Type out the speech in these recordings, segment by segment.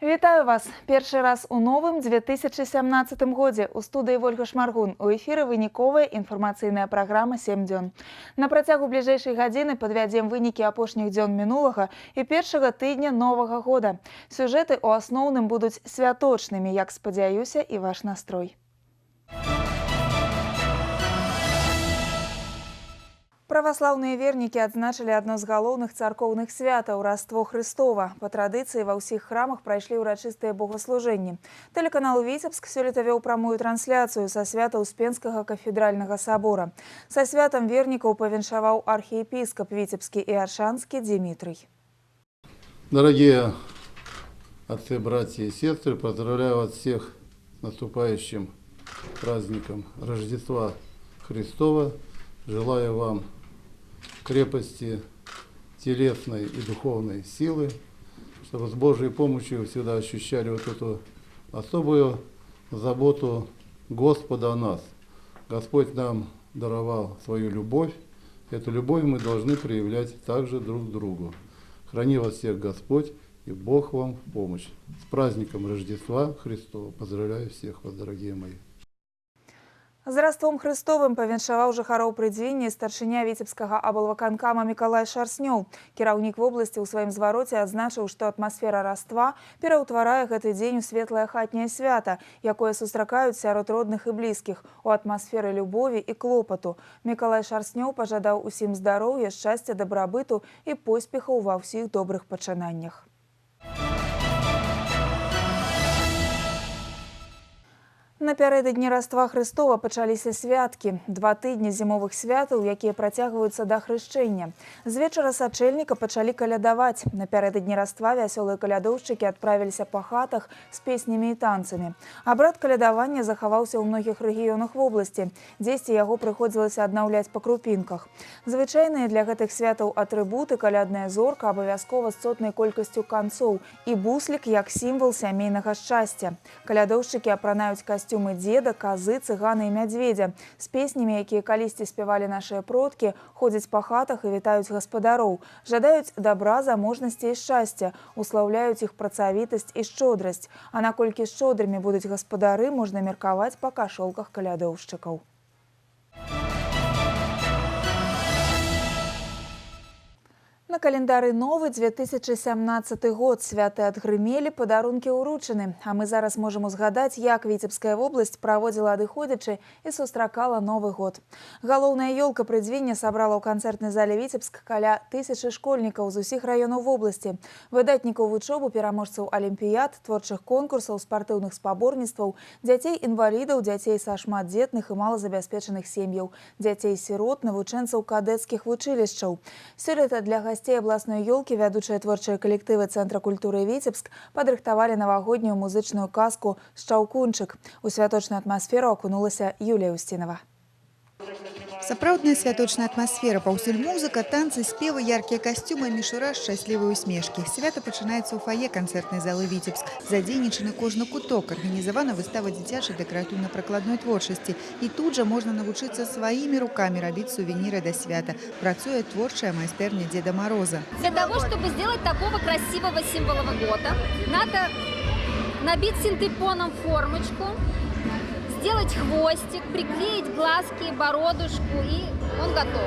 Вітаю вас! Першы раз у новым 2017 годзе. У студыі Вольга Шмаргун. У эфіры выніковая інфармацыйная праграма «7 дзён». На працягу бліжэйшай гадзіны падвядзем вынікі апошніх дзён мінулага і першага тыдня новага года. Сюжэты ў асноўным будуць святочнымі, як спадзяюся, і ваш настрой. Праваслаўныя вернікі адзначылі адно з галоўных царкоўных святаў – Раство Хрыстова. Па традыцыі ва ўсіх храмах прайшлі ўрачыстыя богаслужэнні. Тэлеканал «Віцебск» сёлета вёў прамую трансляцыю са свята Успенскага кафедральнага сабора. Са святам вернікаў павіншаваў архіепископ Віцебскі і Аршанскі Дмитрий. Дорогие отцы, братья и сестры, поздравляю вас всех с наступающим праздником Рождества Христова. Желаю вам крепости телесной и духовной силы, чтобы с Божьей помощью всегда ощущали вот эту особую заботу Господа о нас. Господь нам даровал свою любовь. Эту любовь мы должны проявлять также друг к другу. Храни вас всех Господь, и Бог вам в помощь. С праздником Рождества Христова. Поздравляю всех вас, дорогие мои. З Раством Хрыстовым павіншаваў жыхароў Прыдзення старшыня Віцебскага аблвыканкама Мікалай Шарснёў. Кіраўнік вобласці ў сваім звароце адзначыў, што атмасфера Раства пераўтварае гэты дзень у светлае хатняе свята, якое сустракаюць сярод родных і блізкіх, у атмасферы любові і клопату. Мікалай Шарснёў пажадаў усім здароўя, шчасця, дабрабыту і поспехаў ва ўсіх добрых пачынаннях. Напярэдадні Раства Хрыстова пачаліся святкі. 2 тыдні зімовых святаў, якія працягваюцца да хрышчэння. З вечара сачэльніка пачалі калядаваць. Напярэдадні Раства вясёлыя калядоўшчыкі адправіліся па хатах з песнямі і танцамі. Абрад калядавання захаваўся ў многіх рэгіёнах вобласці. Дзесьці яго прыходзілася аднаўляць па крупінках. Звычайныя для гэтых святаў атрыбуты, калядная зорка, абавязкова з цотнай колькасцю канцоў і буслік як сімвал сямейнага шчасця. Калядоўшчыкі апранаюць касцюмы дзеда, казы, цыгана і мядзведзя. З песнямі, якія калісьці спявалі нашыя продкі, ходзяць па хатах і вітаюць гаспадароў. Жадаюць дабра, заможнасці і шчасця, услаўляюць іх працавітасць і шчодрасць. А наколькі шчодрымі будуць гаспадары, можна меркаваць па кашолках калядоўшчыкаў. На календары новы 2017 год. Святы адгрымелі, падарункі ўручаны. А мы зараз можам узгадаць, як Віцебская вобласць праводзіла адыходзячы і сустракала Новы год. Галоўная ёлка Прыдзення сабрала ў канцэртнай зале Віцебск каля 1000 школьнікаў з усіх раёнаў вобласці, выдатнікаў вучобы, пераможцаў алімпіяд, творчых конкурсаў, спартыўных спаборніцтваў, дзяцей-інвалідаў, дзяцей са шматдзетных і малазабяспечаных сем'яў, дзяцей-сірот, навучэнцаў кадэцкіх вучылішчаў. Сёлета для гасцей абласной ёлкі вядучыя творчыя калектывы Цэнтра культуры Віцебск падрыхтавалі навагоднюю музычную казку «Шчаўкунчык». У святочную атмасферу акунулася Юлія Устінова. Сапраўдная святочная атмасфера, паўсюль музыка, танцы, спевы, яркія касцюмы, мішура, шчаслівыя усмешкі. Свята пачынаецца ў фае канцэртнай залы Віцебск. Задзейнічаны кожны куток, арганізавана выстава дзіцячай дэкаратыўна-прыкладной творчасці. І тут жа можна навучыцца сваімі рукамі рабіць сувеніры да свята. Працуе творчая майстэрня Деда Мороза. Для того, чтобы сделать такого красивого символа года, надо набить синтепоном формочку, сделать хвостик, приклеить глазки, бородушку, и он готов.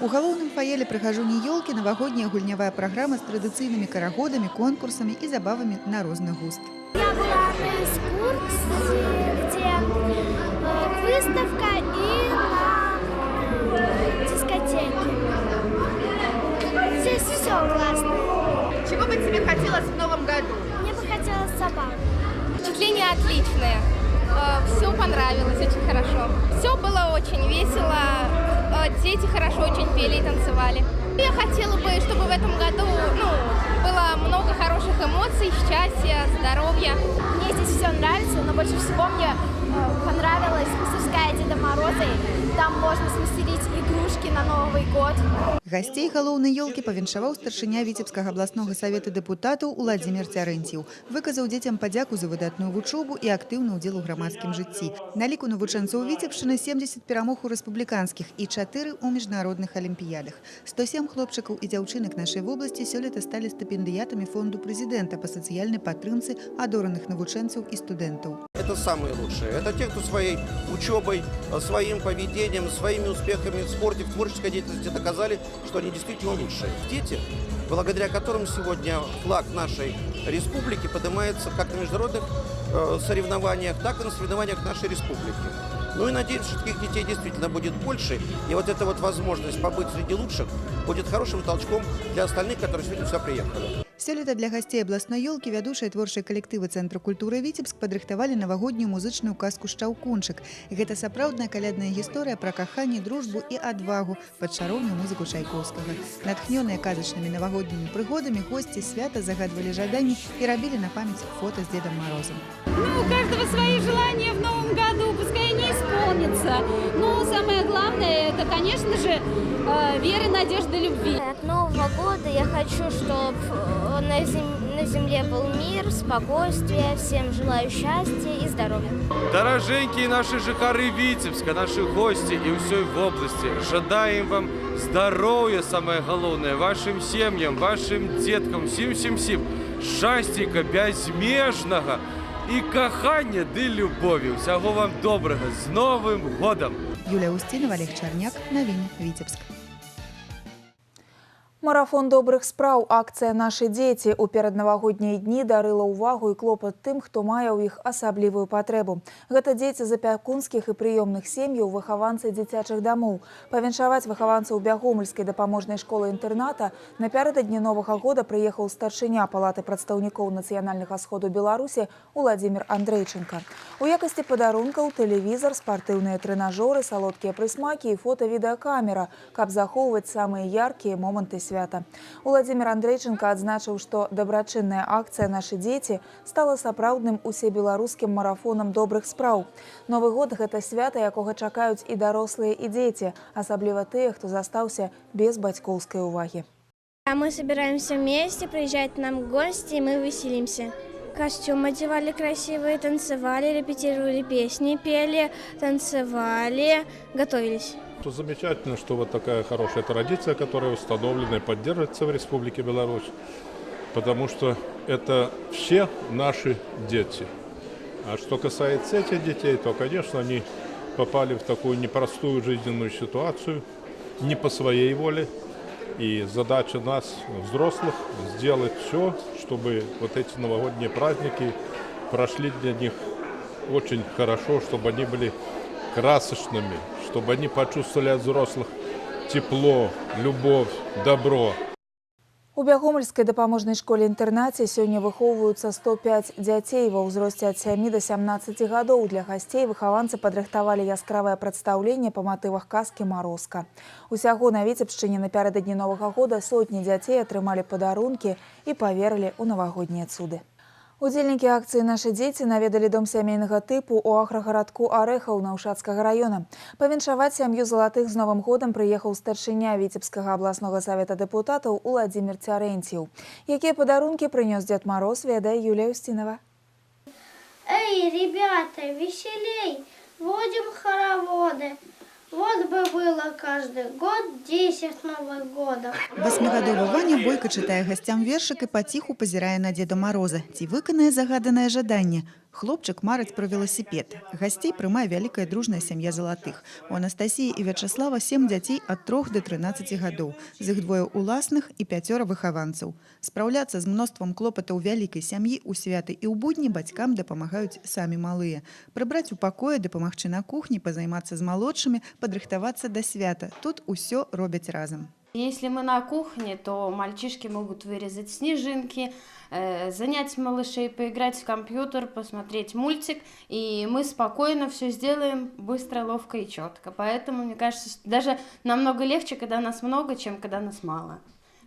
У галоўным фаеле прыгажуні ёлкі навагодняя гульнявая праграма з традыцыйнымі карагодамі, конкурсамі і забавамі на розны густ. Я была на экскурсии, где выставка и на дискотеке. Здесь все классно. Чего бы тебе хотелось в новом году? Мне бы хотелось собак. Впечатление отличное. Все понравилось, очень хорошо. Все было очень весело. Дети хорошо очень пели и танцевали. Я хотела бы, чтобы в этом году было много хороших эмоций, счастья, здоровья. Мне здесь все нравится, но больше всего мне понравилась мастерская Деда Мороза. Там можно смастерить игрушки на Новый год. Гостей галоўнай ёлкі павіншаваў старшыня Віцебскага абласнога савета дэпутатаў Уладзімір Цярэнціў. Выказаў дзецям падзяку за выдатную вучобу і актыўны ўдзел у грамадскім жыцці. На ліку навучэнцаў Віцебшчыны 70 перамог у рэспубліканскіх і 4 у міжнародных алімпіядах. 107 хлопчыкаў і дзяўчынак нашай вобласці сёлета сталі стыпендыятамі фонду прэзідэнта па сацыяльнай падтрымцы адораных навучэнцаў і студэнтаў. Это самые лучшие. Это те, кто своей учебой, своим поведением, своими успехами в спорте, в творческой деятельности доказали, что они действительно лучшие. Дети, благодаря которым сегодня флаг нашей республики поднимается как на международных соревнованиях, так и на соревнованиях нашей республики. Ну и надеюсь, что таких детей действительно будет больше. И вот эта вот возможность побыть среди лучших будет хорошим толчком для остальных, которые сегодня сюда приехали. Сёлета для гостей абласной ёлкі вядучыя творчыя калектывы Цэнтру культуры Віцебск падрыхтавалі навагоднюю музычную казку «Шчаўкунчык». Гэта сапраўдная калядная гісторыя пра каханне, дружбу і адвагу пад шароўную музыку Чайковскага. Натхнёныя казачнымі навагоднімі прыгодамі госці свята загадвалі жаданні і рабілі на памяць фота з Дедом Морозом. У каждого свои желания в новом году, пускай они исполнятся. Но самое главное, это, конечно же, вера, надежда, любви. От Нового года я хочу, чтобы на земле был мир, спокойствие, всем желаю счастья и здоровья. Дороженькие наши жихары Витебска, наши гости и всей в области, жадаем вам здоровья, самое главное, вашим семьям, вашим деткам, всем-всем-всем, счастья безмежного и кахання ды любові. Всього вам доброго. З Новим годом! Юлія Устінова, Олег Чарняк. Новини Віцебск. Марафон добрых спраў, акцыя «Нашы дзеці» у пераднавагоднія дні дарыла ўвагу і клопат тым, хто мае ў іх асаблівую патрэбу. Гэта дзеці з апякунскіх і прыёмных сем'яў, выхаванцы дзіцячых дамоў. Павіншаваць выхаванцаў Бягомельскай дапаможнай школы-інтэрната напярэдадні Новага года прыехаў старшыня Палаты прадстаўнікоў нацыянальнага сходу Беларусі Уладзімір Андрейченка. У якасці падарункаў тэлевізар, спартыўныя трэнажоры, салодкія прысмакі і фота-відэакамера, каб захоўваць самыя яркія моманты свята. Уладзімір Андрейченка адзначыў, што дабрачынная акцыя «Нашы дзеці» стала сапраўдным усебеларускім марафонам добрых спраў. Новы год – гэта свята, якога чакаюць і дарослыя, і дзеці, асабліва тыя, хто застаўся без бацькоўскай увагі. Мы собираемся вместе, приезжают нам гости, и мы веселимся. Костюм одевали красивые, танцевали, репетировали песни, пели, танцевали, готовились. Замечательно, что вот такая хорошая традиция, которая установлена и поддерживается в Республике Беларусь, потому что это все наши дети. А что касается этих детей, то, конечно, они попали в такую непростую жизненную ситуацию, не по своей воле. И задача нас, взрослых, сделать все, чтобы вот эти новогодние праздники прошли для них очень хорошо, чтобы они были красочными, чтобы они почувствовали от взрослых тепло, любовь, добро. У Бягомельскай дапаможнай школе-інтэрнаце сёння выхоўваюцца 105 дзяцей ва ўзросце ад 7 до 17 гадоў. Для гасцей выхаванцы падрыхтавалі яскравае прадстаўленне па матывах казкі «Марозка». Усяго на Віцебшчыне напярэдадні Новага года сотні дзяцей атрымалі падарункі і паверылі ў навагоднія цуды. Удзельнікі акцыі «Нашы дзеці» наведалі дом сямейнага тыпу ў аграгарадку Арэхаў Наўшацкага раёна. Павіншаваць сям'ю залатых з Новым годам прыехаў старшыня Віцебскага абласнога савета дэпутатаў Уладзімір Цярэнціў. Якія падарункі прынёс Дед Мороз, ведае Юлія Устінова. Эй, ребята, веселей, водим хороводы. Вот бы было каждый год 10 Новых годов. 8гадовы Ваня бойка чытае гасцям вершык і паціху пазірае на Деда Мороза. Ці выканае загаданае жаданне? Хлопчык марыць пра веласіпед. Гасцей прымае вялікая дружная сям'я залатых. У Анастасіі і Вячаслава 7 дзяцей ад 3 до 13 гадоў. З іх 2 уласных і 5 выхаванцаў. Спраўляцца з мноствам клопатаў вялікай сям'і ў святы і ў будні бацькам дапамагаюць самі малыя. Прыбраць у пакоі, дапамагчы на кухні, пазаймацца з малодшымі, падрыхтавацца да свята. Тут усё робяць разам. Если мы на кухне, то мальчишки могут вырезать снежинки, занять малышей, поиграть в компьютер, посмотреть мультик, и мы спокойно все сделаем быстро, ловко и четко. Поэтому, мне кажется, даже намного легче, когда нас много, чем когда нас мало.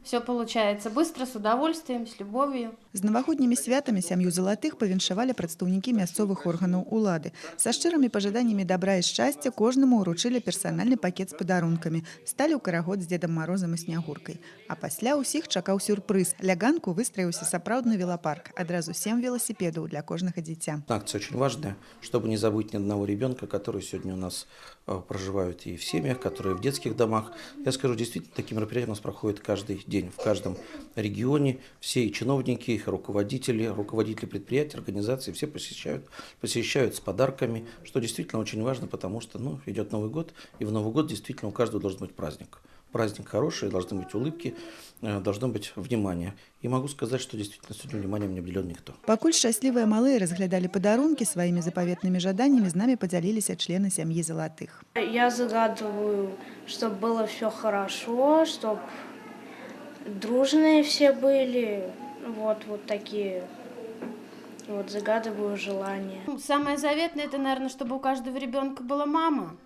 Все получается быстро, с удовольствием, с любовью. З навагоднімі святамі сям'ю залатых павіншавалі прадстаўнікі мясцовых органаў улады. Са шчырымі пажаданнямі добра і шчасця кожнаму ўручылі персанальны пакет з падарункамі. Сталі ў карагод з Дедам Морозам і Снягуркай. А пасля ўсіх чакаў сюрпрыз. Ля ганку выстраіўся сапраўдны велапарк. Адразу 7 велосипедаў для кожнага дзіця. Акция очень важная, чтобы не забыть ни одного ребенка, который сегодня у нас проживают и в семьях, которые в детских домах. Я скажу, действительно, такие мероприятия у нас проходят каждый день в каждом регионе. Все и чиновники, и руководители предприятий, организаций, все посещают с подарками, что действительно очень важно, потому что идет Новый год, и в Новый год действительно у каждого должен быть праздник. Праздник хороший, должны быть улыбки, должно быть внимание. И могу сказать, что действительно сегодня вниманием не обделен никто. Пакуль шчаслівыя малыя разглядалі падарункі, сваімі запаветнымі жаданнямі з намі падзяліліся члены сям'і залатых. Я загадываю, чтобы было все хорошо, чтобы дружные все были. Вот такие. Вот загадываю желания. Самое заветное, это, наверное, чтобы у каждого ребенка была мама.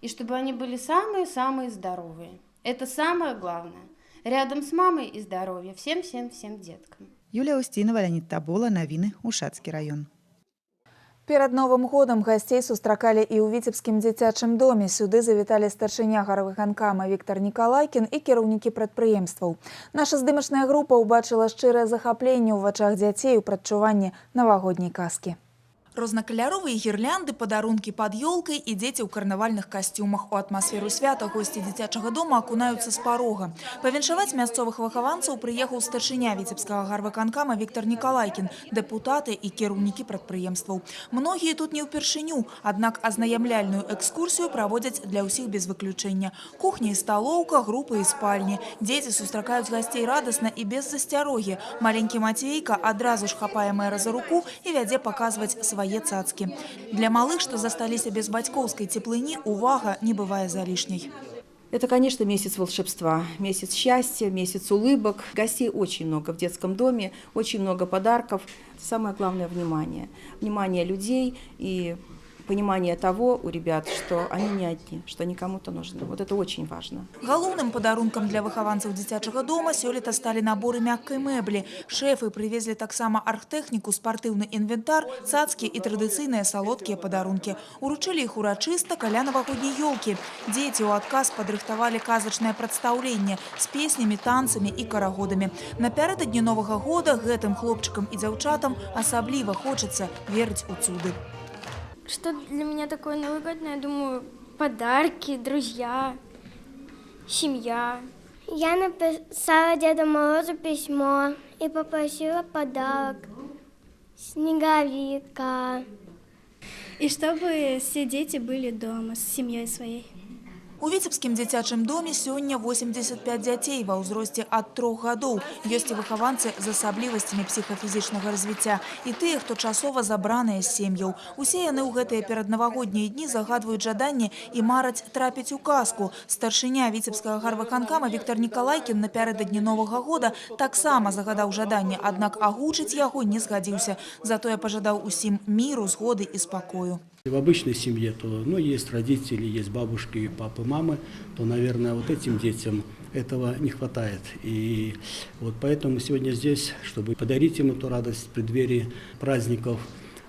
И чтобы они были самые-самые здоровые. Это самое главное. Рядом с мамой и здоровье. Всем деткам. Юлія Устінова, Леонід Табола, навіны, Ушацкі раён. Перад Новым годам гасцей сустракалі і ў Віцебскім дзіцячым доме. Сюды завіталі старшыня гарвыканкама Віктор Николайкін і кіраўнікі прадпрыемстваў. Наша здымачная група ўбачыла шчырае захапленне ў вачах дзяцей у прадчуванні навагодняй казкі. Рознакаляровыя гірлянды, падарункі пад ёлкай і дзеці ў карнавальных касцюмах. У атмасферу свята госці дзіцячага дома акунаюцца з парога. Павіншаваць мясцовых выхаванцаў прыехаў старшыня Віцебскага гарвыканкама Віктор Николайкін, дэпутаты і кіраўнікі прадпрыемстваў. Многія тут не ўпершыню, аднак азнаямляльную экскурсію праводзяць для ўсіх без выключэння. Кухня і сталоўка, групы і спальні. Дзеці сустракаюць гасцей радасна і без засцярогі. Маленькі Мацейка адразу ж хапае мэра за руку і вядзе паказваць свае цацкі. Для малых, што засталіся без бацькоўскай цеплыні, увага не бывае залішняй. Это, конечно, месяц волшебства, месяц счастья, месяц улыбок. Гостей очень много в детском доме, очень много подарков. Самое главное – внимание. Внимание людей и понимание того у ребят, что они не одни, что они кому-то нужны. Вот это очень важно. Галоўным падарункам для выхаванцаў дзіцячага дома сёлета сталі наборы мяккай мэблі. Шэфы прывезлі таксама архтэхніку, спартыўны інвентар, цацкі і традыцыйныя салодкія падарункі. Уручылі іх урачыста каля навагодняй ёлкі. Дзеці ў адказ падрыхтавалі казачнае прадстаўленне з песнямі, танцамі і карагодамі. Напярэдадні Новага года гэтым хлопчыкам і дзяўчатам асабліва хочацца верыць у цуды. Что для меня такое новогодное, я думаю, подарки, друзья, семья. Я написала Деду Морозу письмо и попросила подарок. Снеговика. И чтобы все дети были дома с семьей своей. У Віцебскім дзіцячым доме сёння 85 дзяцей ва ўзросце ад 3 гадоў. Ёсць і выхаванцы з асаблівасцямі псіхафізічнага развіцця і тыя, хто часова забраныя з сем'яў. Усе яны ў гэтыя пераднавагоднія дні загадваюць жаданне і мараць трапіць у казку. Старшыня Віцебскага гарвыканкама Віктор Николайкін напярэдадні Новага года таксама загадаў жаданне, аднак агучыць яго не згадзіўся. Затое пажадаў усім міру, згоды і спакою. В обычной семье то, есть родители, есть бабушки, папы, мамы, то, наверное, вот этим детям этого не хватает. И вот поэтому сегодня здесь, чтобы подарить им эту радость в преддверии праздников,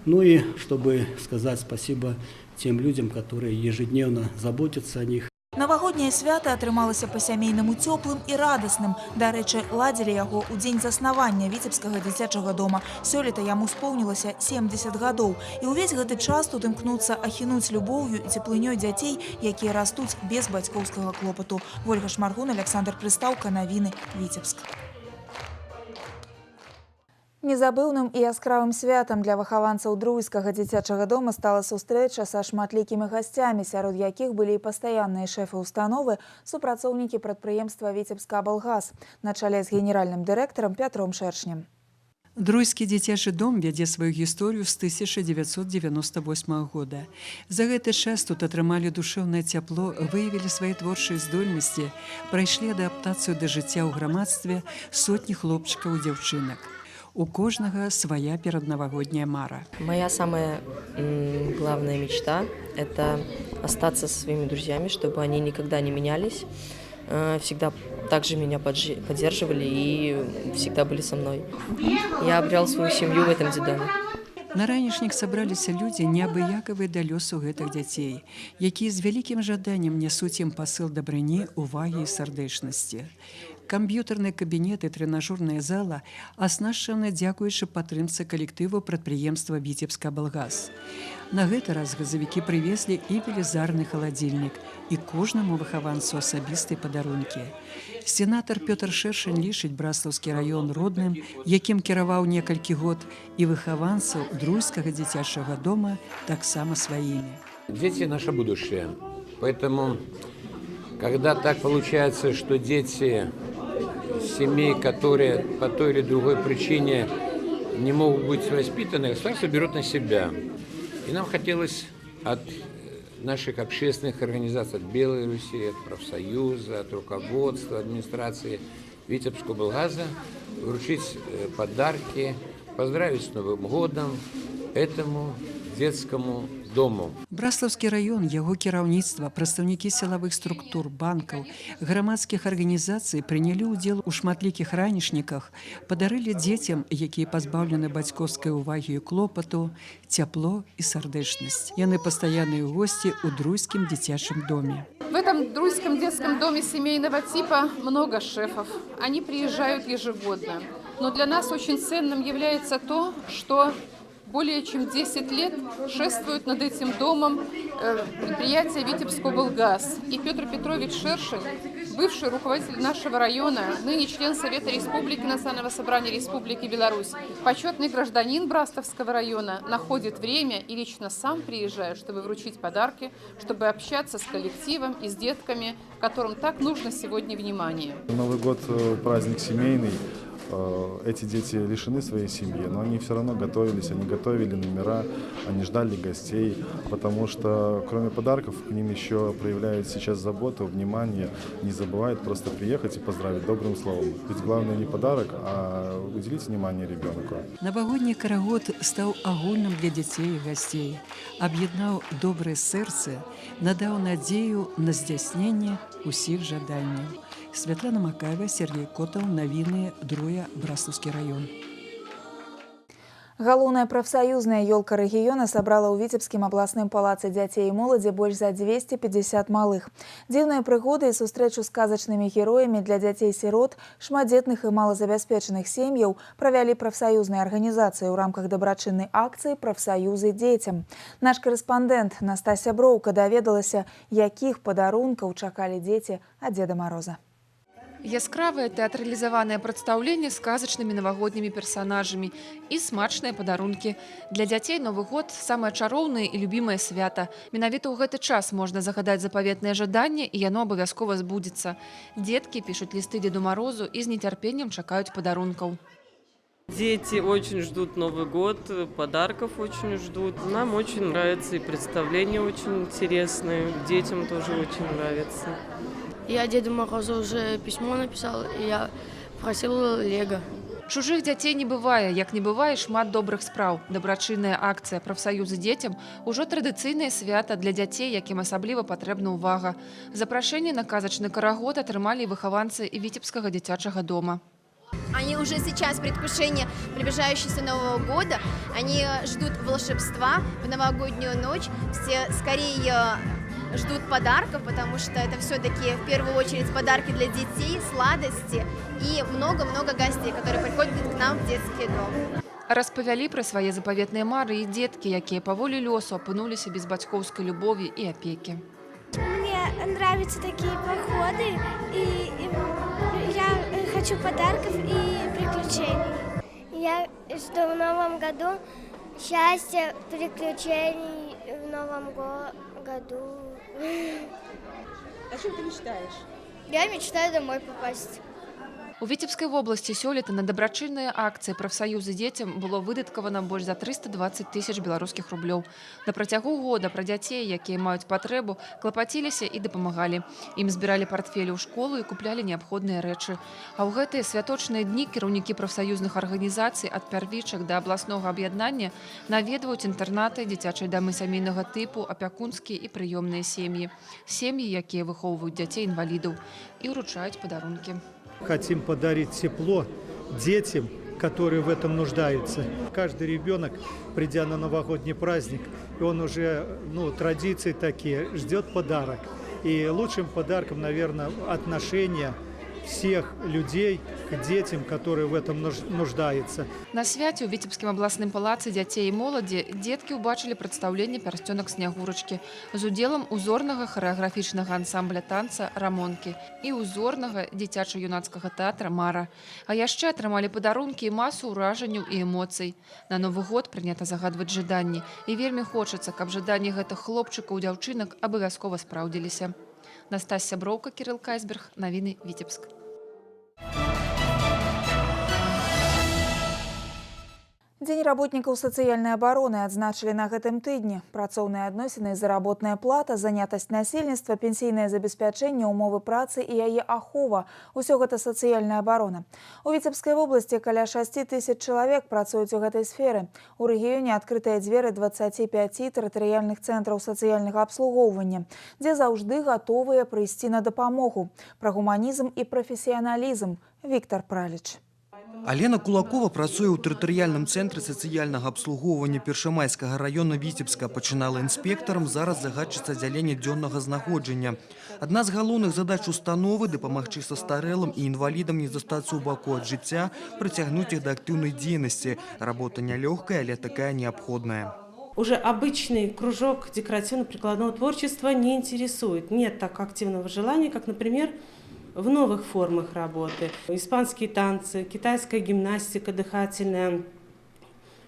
и чтобы сказать спасибо тем людям, которые ежедневно заботятся о них. Навагодняе свята атрымалася па-сямейнаму цёплым і радасным. Дарэчы, ладзілі яго ў дзень заснавання Віцебскага дзіцячага дома. Сёлета яму споўнілася 70 гадоў. І ўвесь гэты час тут імкнуцца ахінуць любоўю і цеплынёй дзяцей, якія растуць без бацькоўскага клопату. Вольга Шмаргун, Александр Прыстаўка, навіны, Віцебск. Незабыўным і яскравым святам для выхаванцаў друйскага дзіцячага дома стала сустрэча са шматлікімі гасцямі, сярод якіх былі і пастаянныя шэфы установы, супрацоўнікі прадпрыемства «Віцебскаблгаз» на чале з генеральным дырэктарам Пятром Шэрчнем. Друйскі дзіцячы дом вядзе сваю гісторыю з 1998 года. За гэты час тут атрымалі душэўнае цяпло, выявілі свае творчыя здольнасці, прайшлі адаптацыю да жыцця ў грамадстве сотні хлопчыкаў і дзяўчынак. У кожнага своя пераднавагодняя мара. Моя самая главная мечта – это остаться со своими друзьями, чтобы они никогда не менялись, всегда также меня поддерживали и всегда были со мной. Я обрел свою семью в этом детдоме. На ранішнік сабраліся людзі неабыякавыя да лёсу гэтых дзяцей, якія з вялікім жаданнем нясуць ім пасыл дабрыні, увагі і сардэчнасці. Камп'ютарныя кабінеты, трэнажорная зала аснашчаны дзякуючы падтрымцы калектыву прадпрыемства «Віцебскаблгаз». На гэты раз газавікі прывезлі і велізарны халадзільнік, і кожнаму выхаванцу асабістыя падарункі. Сенатар Пётр Шэршань лічыць Браслаўскі раён родным, якім кіраваў некалькі год, і выхаванцаў Друйскага дзіцячага дома таксама сваімі. Дети – наше будущее. Поэтому, когда так получается, что дети семей, которые по той или другой причине не могут быть воспитаны, государство берет на себя. И нам хотелось от наших общественных организаций, от Белой Руси, от профсоюза, от руководства, администрации Витебскоблгаза вручить подарки, поздравить с Новым годом этому детскому дому. Браслаўскі раён, яго кіраўніцтва, прадстаўнікі сілавых структур, банкаў, грамадскіх арганізацый прынялі ўдзел у шматлікіх ранішніках, падарылі дзецям, якія пазбаўлены бацькоўскай увагі і клопату, цяпло і сардэчнасць. Яны пастаянныя госці ў Друйскім дзіцячым доме. В этом Друйском детском доме семейного типа много шефов. Они приезжают ежегодно. Но для нас очень ценным является то, что более чем 10 лет шествует над этим домом предприятие «Витебскоблгаз». И Петр Петрович Шершень, бывший руководитель нашего района, ныне член Совета Республики Национального собрания Республики Беларусь, почетный гражданин Брастовского района, находит время и лично сам приезжает, чтобы вручить подарки, чтобы общаться с коллективом и с детками, которым так нужно сегодня внимание. Новый год – праздник семейный. Эти дети лишены своей семьи, но они все равно готовились, они готовили номера, они ждали гостей, потому что кроме подарков к ним еще проявляют сейчас заботу, внимание, не забывают просто приехать и поздравить добрым словом. Ведь главное не подарок, а уделить внимание ребенку. Навагодні карагод стаў агульным для дзяцей і гасцей, аб'яднаў добрае сэрцы, надаў надзею на здзяйсненне усіх жаданняў. Святлана Макаева, Сергей Котаў, навіны, Друя, Браслаўскі раён. Галоўная прафсаюзная ёлка рэгіёна сабрала ў Віцебскім абласным палацы дзяцей і моладзі больш за 250 малых. Дзіўныя прыгоды і сустрэчу з казачнымі героямі для дзяцей-сірот, шматдзетных і малазабяспечаных сем'яў правялі прафсаюзныя арганізацыі ў рамках дабрачыннай акцыі «Прафсаюзы дзецям». Наш карэспандэнт Настасья Броўка даведалася, якіх падарункаў чакалі дзеці ад Дзеда Мароза. Яскравае тэатралізаванае прадстаўленне з казачнымі навагоднімі персанажамі і смачныя падарункі. Для дзяцей Новы год – самае чароўнае і любімае свята. Менавіта ў гэты час можна загадаць запаветнае жаданне, і яно абавязкова збудзецца. Дзеткі пішуць лісты Деду Морозу і з нецярпеннем чакаюць падарункаў. Дети очень ждут Новый год, подарков очень ждут. Нам очень нравится, и представления очень интересные, детям тоже очень нравится. Я Деду Морозу уже письмо написал, и я просил Лего. Чужых дзяцей не бывае, як не бывае шмат добрых спраў. Дабрачынная акцыя «Прафсаюзы дзецям» ужо традыцыйнае свята для дзяцей, якім асабліва патрэбна ўвага. Запрашэнне на казачны карагод атрымалі выхаванцы і Віцебскага дзіцячага дома. Они уже сейчас в предвкушении приближающегося Нового года, они ждут волшебства в новогоднюю ночь, все скорее ждут подарков, потому что это все-таки в первую очередь подарки для детей, сладости и много-много гостей, которые приходят к нам в детский дом. Распавялі пра свае запаветныя мары і дзеткі, якія па волі лёсу апынуліся без бацькоўскай любові і апекі. Мне нравятся такие походы, и я хочу подарков и приключений. Я жду в Новом году счастья, приключений в Новом году. О чем ты мечтаешь? Я мечтаю домой попасть. У Віцебскай вобласці сёлета на дабрачынныя акцыі прафсаюзы дзецям было выдаткавана больш за 320 тысяч беларускіх рублёў. На працягу года пра дзяцей, якія маюць патрэбу, клапаціліся і дапамагалі. Ім збіралі партфелі ў школу і куплялі неабходныя рэчы. А ў гэтыя святочныя дні кіраўнікі прафсаюзных арганізацый ад пярвічак да абласнога аб'яднання наведваюць інтэрнаты, дзіцячыя дамы сямейнага тыпу, апякунскія і прыёмныя сем'і. Сем'і, якія выхоўваюць дзяцей-інвалідаў, і ўручаюць падарункі. Хотим подарить тепло детям, которые в этом нуждаются. Каждый ребенок, придя на новогодний праздник, и он уже, традиции такие, ждет подарок. И лучшим подарком, наверное, отношения всех людей к детям, которые в этом нуждаются. На свяце ў Віцебскім абласным палацы дзяцей і моладзі дзеткі ўбачылі прадстаўленне пярсцёнак снягурачкі з удзелам узорнага харэаграфічнага ансамбля танца «Рамонкі» і узорнага дзіцяча-юнацкага тэатра «Мара». А яшчэ атрымалі падарункі і масу ўражанняў і эмоцый. На Новы год прынята загадваць жаданні, і вельмі хочацца, каб жаданні гэтых хлопчыкаў і дзяўчынак абавязкова спраўдзіліся. Настасья Броўка, Кирилл Кайсберг. Навіны Віцебск. Дзень работнікаў сацыяльнай абароны адзначылі на гэтым тыдні. Працоўныя адносіны і заработная плата, занятасць насельніцтва, пенсійнае забеспячэнне, умовы працы і яе ахова. Усё гэта сацыяльная абарона. У Віцебскай вобласці каля 6 тысяч чалавек працуюць у гэтай сферы. У рэгіёне адкрытыя дзверы 25 тэрытарыяльных цэнтраў сацыяльнага абслугоўвання, дзе заўжды гатовыя прыйсці на дапамогу. Пра гуманізм і прафесіяналізм. Віктор Праліч. Алена Кулакова працуе ў тэрытарыяльным цэнтры сацыяльнага абслугоўвання Першамайскага раёна Віцебска. Пачынала інспектарам, зараз загадчыца аддзялення дзённага знаходжання. Адна з галоўных задач установы – дапамагчы састарэлым і інвалідам не застацца ў баку ад жыцця, прыцягнуць іх да актыўнай дзейнасці. Работа нелёгкая, але такая неабходная. Уже обычный кружок декоративно-прикладного творчества не интересует. Нет так активного желания, как, например, в новых формах работы. Испанские танцы, китайская гимнастика дыхательная,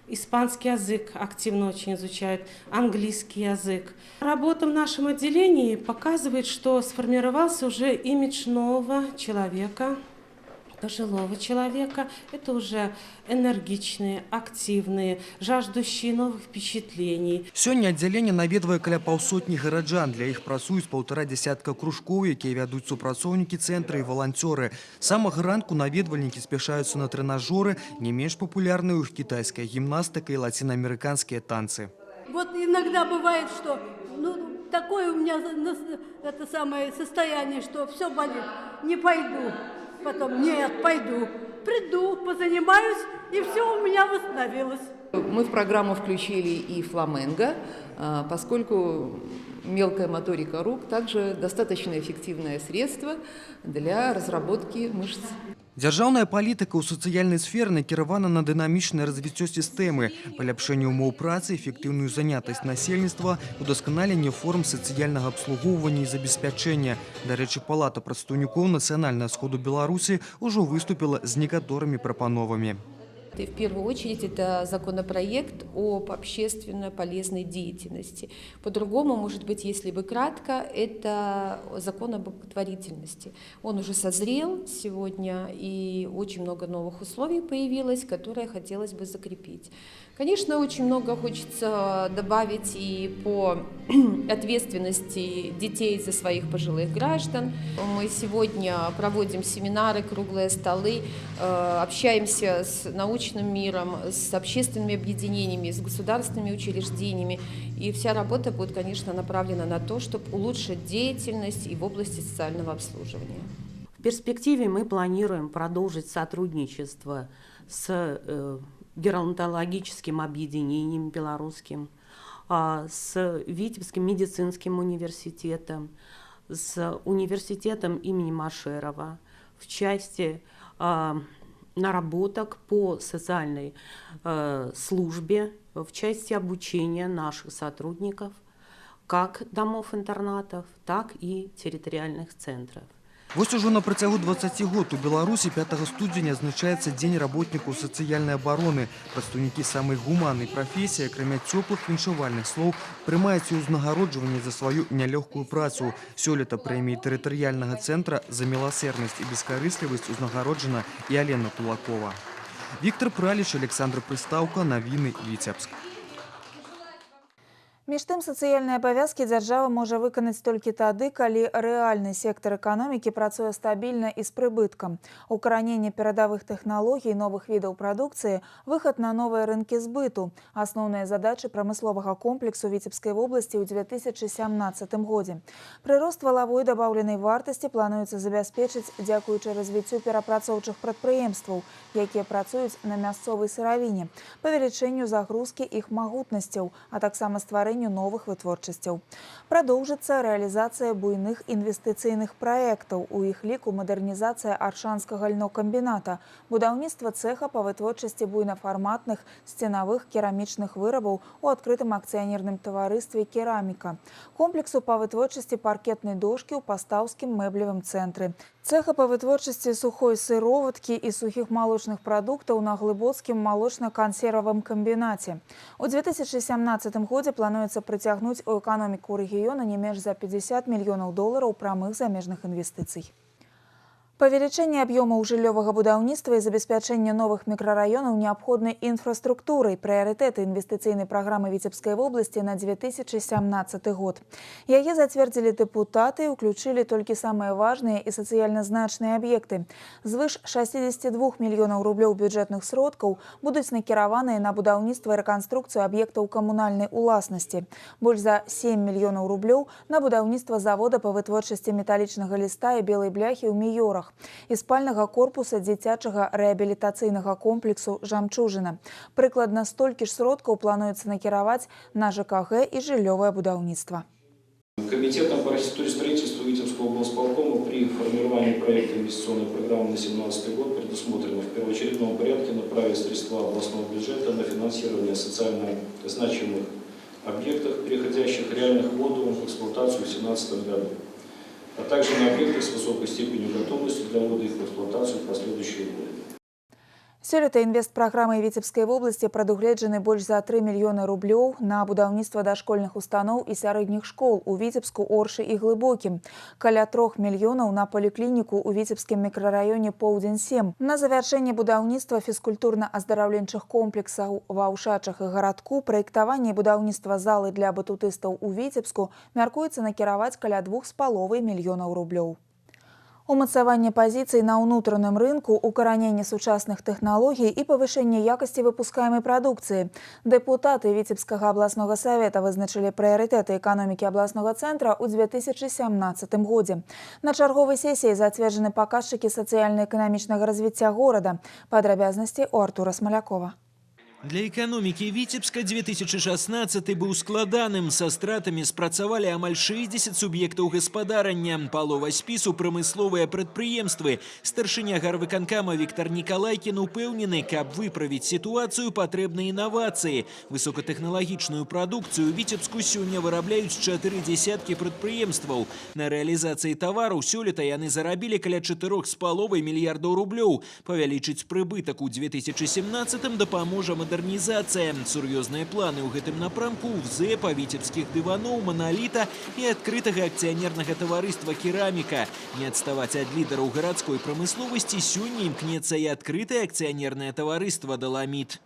испанский язык активно очень изучают, английский язык. Работа в нашем отделении показывает, что сформировался уже имидж нового человека, пожилого человека. Это уже энергичные, активные, жаждущие новых впечатлений. Сёння аддзяленне наведвае каля паўсотні гараджан. Для іх працуюць 1,5 десятка кружкоў, якія вядуць супрацоўнікі цэнтра і валанцёры. З самага ранку наведвальнікі спяшаюцца на трэнажоры, не менш папулярныя ў іх кітайская гімнастыка і латиноамериканские танцы. Вот иногда бывает, что такое у меня это самое состояние, что все болит, не пойду. Потом, нет, пойду, приду, позанимаюсь, и все у меня восстановилось. Мы в программу включили и фламенго, поскольку мелкая моторика рук также достаточно эффективное средство для разработки мышц. Дзяржаўная палітыка ў сацыяльнай сферы накіравана на дынамічнае развіццё сістэмы, паляпшэнне умоў працы, эфектыўную занятасць насельніцтва, удасканаленне форм сацыяльнага абслугоўвання і забеспячэння. Дарэчы, Палата прадстаўнікоў Нацыянальнага сходу Беларусі ўжо выступіла з некаторымі прапановамі. И в первую очередь это законопроект об общественно полезной деятельности. По-другому, может быть, если бы кратко, это закон об благотворительности. Он уже созрел сегодня, и очень много новых условий появилось, которые хотелось бы закрепить. Конечно, очень много хочется добавить и по ответственности детей за своих пожилых граждан. Мы сегодня проводим семинары, круглые столы, общаемся с научным миром, с общественными объединениями, с государственными учреждениями. И вся работа будет, конечно, направлена на то, чтобы улучшить деятельность и в области социального обслуживания. В перспективе мы планируем продолжить сотрудничество с геронтологическим объединением белорусским, с Витебским медицинским университетом, с университетом имени Машерова в части наработок по социальной службе, в части обучения наших сотрудников как домов-интернатов, так и территориальных центров. Вось ужо на працягу 20 год у Беларусі 5 студзеня адзначаецца Дзень работнікаў сацыяльнай абароны. Прадстаўнікі самай гуманнай прафесіі, акрамя цёплых віншавальных слоў, прымаюць і ўзнагароджванне за сваю нялёгкую працу. Сёлета прэміяй тэрытарыяльнага цэнтра за міласэрнасць і бескарыслівасць узнагароджана і Алена Тулакова. Віктор Праліч, Александр Прыстаўка, навіны Віцебск. Між тым, сацыяльныя абавязкі дзяржава можа выканаць толькі тады, калі рэальны сектар эканомікі працуе стабільна і з прыбыткам. Укараненне перадавых тэхналогій, новых відаў прадукцыі, выхад на новыя рынкі збыту – асноўныя задачы прамысловага комплексу Віцебскай вобласці ў 2017 годзе. Прырост валавой дабаўленай вартасці плануецца забяспечыць дзякуючы развіццю перапрацоўчых прадпрыемстваў, якія працуюць на мясцовай сыравіне, павелічэнню загрузкі іх магутнасцяў, а таксама стварэнню новых вытворчасцяў. Прадоўжыцца рэалізацыя буйных інвестыцыйных праектаў, у іх ліку мадэрнізацыя Аршанскага льнокамбіната, будаўніцтва цэха па вытворчасці буйнафарматных сценавых керамічных вырабаў у адкрытым акцыянерным таварыстве «Кераміка», комплексу па вытворчасці паркетнай дошкі ў пастаўскім мэблевым цэнтры, цэха па вытворчасці сухой сыроваткі і сухіх малочных прадуктаў на Глыбоцкім малочна-кансервавым камбінаце. У 2017 годзе плануецца прыцягнуць у эканоміку рэгіёна не менш за 50 мільёнаў долараў прамых замежных інвестыцый. Павелічэнне аб'ёмаў жыллёвага будаўніцтва і забеспячэнне новых мікрараёнаў неабходнай інфраструктурай – прыярытэты інвестыцыйнай праграмы Віцебскай вобласці на 2017 год. Яе зацвердзілі дэпутаты і ўключылі толькі самыя важныя і сацыяльна значныя аб'екты. Звыш 62 мільёнаў рублёў бюджэтных сродкаў будуць накіраваныя на будаўніцтва і рэканструкцыю аб'ектаў камунальнай уласнасці. Больш за 7 мільёнаў рублёў на будаўніцтва завода па вытворчасці металічнага ліста і белай бляхі ў Міёрах і спальнага корпуса дзіцячага рэабілітацыйнага комплексу «Жамчужына». Прыкладна столькі ж сродкаў плануецца накіраваць на ЖКГ і жыллёвае будаўніцтва. Комитетом по архитектуре и строительству Витебского облсполкома при формировании проекта инвестиционной программы на 2017 год предусмотрено в первоочередном порядке направить средства областного бюджета на финансирование социально значимых объектов, переходящих реальных воду в эксплуатацию в 2017 году, а также на объекты с высокой степенью готовности для ввода их в эксплуатацию в последующие годы. Сёлета інвестпраграмай Віцебскай вобласці прадугледжаны больш за 3 мільёны рублёў на будаўніцтва дашкольных устаноў і сярэдніх школ у Віцебску, Оршы і Глыбокім, каля 3 мільёнаў на паліклініку ў Віцебскім мікрараёне Поўдзень-7, на завяршэнне будаўніцтва фізкультурна-аздараўленчых комплексаў ва Ўшачах і гарадку, праектаванне і будаўніцтва залы для батутыстаў у Віцебску мяркуецца накіраваць каля 2,5 мільёнаў рублёў. Умацаванне пазіцый на ўнутраным рынку, укараненне сучасных тэхналогій і павышэнне якасці выпускаемай прадукцыі. Дэпутаты Віцебскага абласнога савета вызначылі прыярытэты эканомікі абласнога цэнтра ў 2017 годзе. На чарговай сесіі зацверджаны паказчыкі сацыяльна-эканамічнага развіцця горада. Падрабязнасці у Артура Смалякова. Для экономики Витебска 2016 был складаным. Со стратами спрацавали амаль 60 субъектов господарання. Палова спису промысловые предприемства. Старшыня гарвыканкама Виктор Николайкин упэўнены, каб выправить ситуацию, потребны инновации. Высокотехнологичную продукцию Витебску сёння вырабляюць 4 десятки предприемстваў. На реализации товару сёлета яны зарабілі каля 4,5 мільярдаў рублёў. Павялічыць прыбытак у 2017 дапаможа мадэрнізацыя. Сур'ёзныя планы ў гэтым напрамку ў ВЗЭПа, віцебскіх дываноў, Монолита і адкрытага акцыянернага таварыства «Кераміка». Не адставаць ад лідараў гарадской прамысловасці сёння імкнецца і адкрытае акцыянернае таварыства «Доломит».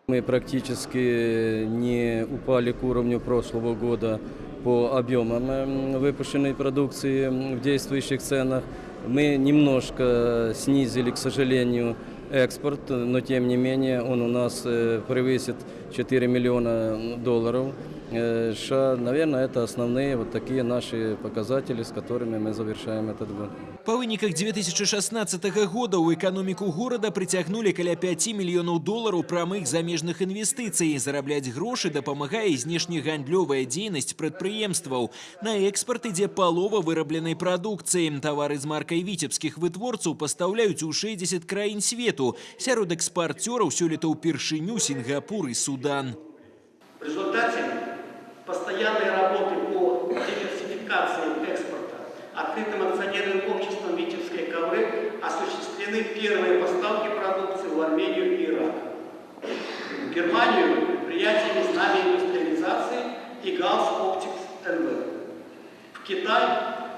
Мы практически не упали к уровню прошлого года по объемам выпущенной продукции в действующих ценах. Мы немножко снизили, к сожалению, экспорт, но тем не менее он у нас превысит 4 миллиона долларов. Наверное, это основные вот такие наши показатели, с которыми мы завершаем этот год. По выніках 2016 года ў эканоміку горада прыцягнулі каля 5 мільёнаў долараў прамых замежных інвестыцый. Зарабляць грошы дапамагае знешнегандлёвая дзейнасць прадпрыемстваў. На экспарт ідзе палова вырабленай прадукцыі. Тавары з маркай віцебскіх вытворцаў пастаўляюць у 60 краін свету. Сярод экспарцёраў сёлета ўпершыню Сінгапур і Судан. В результате постоянной работы по диверсификации экспорта открытым акционерным обществом осуществлены первые поставки продукции в Армению и Ирак. В Германию предприятиями «Знамя индустриализации» и «Галс Оптикс НВ». В Китай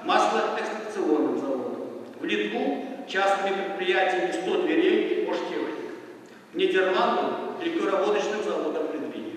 маслоэкстракционным заводом. В Литву частными предприятиями «100 дверей» и «Поштехник». В Нидерланды лікароводачным заводом «Литвине».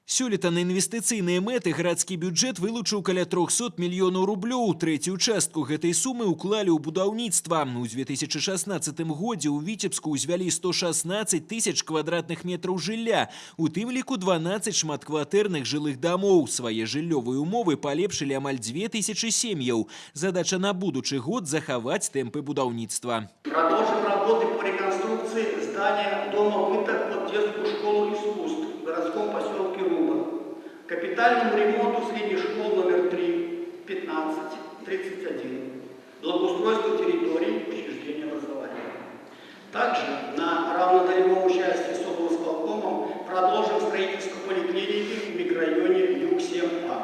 Сёлета на інвестыцыйныя мэты гарадскі бюджэт вылучыў каля 300 мільёнаў рублёў. Трэцюю частку гэтай сумы ўклалі ў будаўніцтва. У 2016 годзе ў Віцебску ўзвялі 116 тысяч квадратных метраў жылля, у тым ліку 12 шматкватэрных жылых дамоў. Свае жыллёвыя умовы палепшылі амаль 2000 сем'яў. Задача на будучы год захаваць тэмпы будаўніцтва. Продолжим работы по реконструкции здания Дома быта под детскую школу искусств в городском поселке Руба, капитальному ремонту средней школы номер 3, 15, 31, благоустройству территорий учреждения образования. Также на равнодолевом участии с облсполкомом продолжим строительство поликлиники в микрорайоне Юг-7А.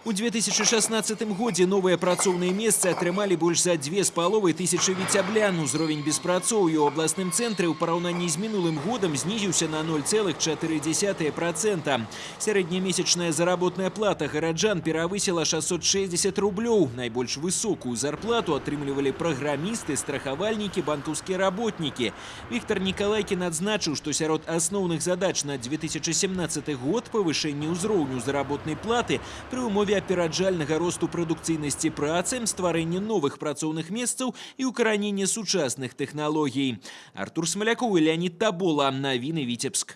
У 2016 годзе новыя працоўныя месцы атрымалі больш за 2500 віцяблян. Узровень беспрацоўя ў абласным цэнтры ў параўнанні з мінулым годам знізіўся на 0,4%. Сярэднямесячная заработная плата гараджан перавысіла 660 рублёў. Найбольш высокую зарплату атрымлівалі праграмісты, страхавальнікі, банкаўскія работнікі. Віктор Николайкін адзначыў, што сярод асноўных задач на 2017 год павышэнне ўзроўню заработнай платы пры ўмове апераджальнага росту прадукцыйнасці працы, стварэння новых працоўных месцаў і ўкаранення сучасных тэхналогій. Артур Смалякоў і Леонид Табола. Навіны Віцебск.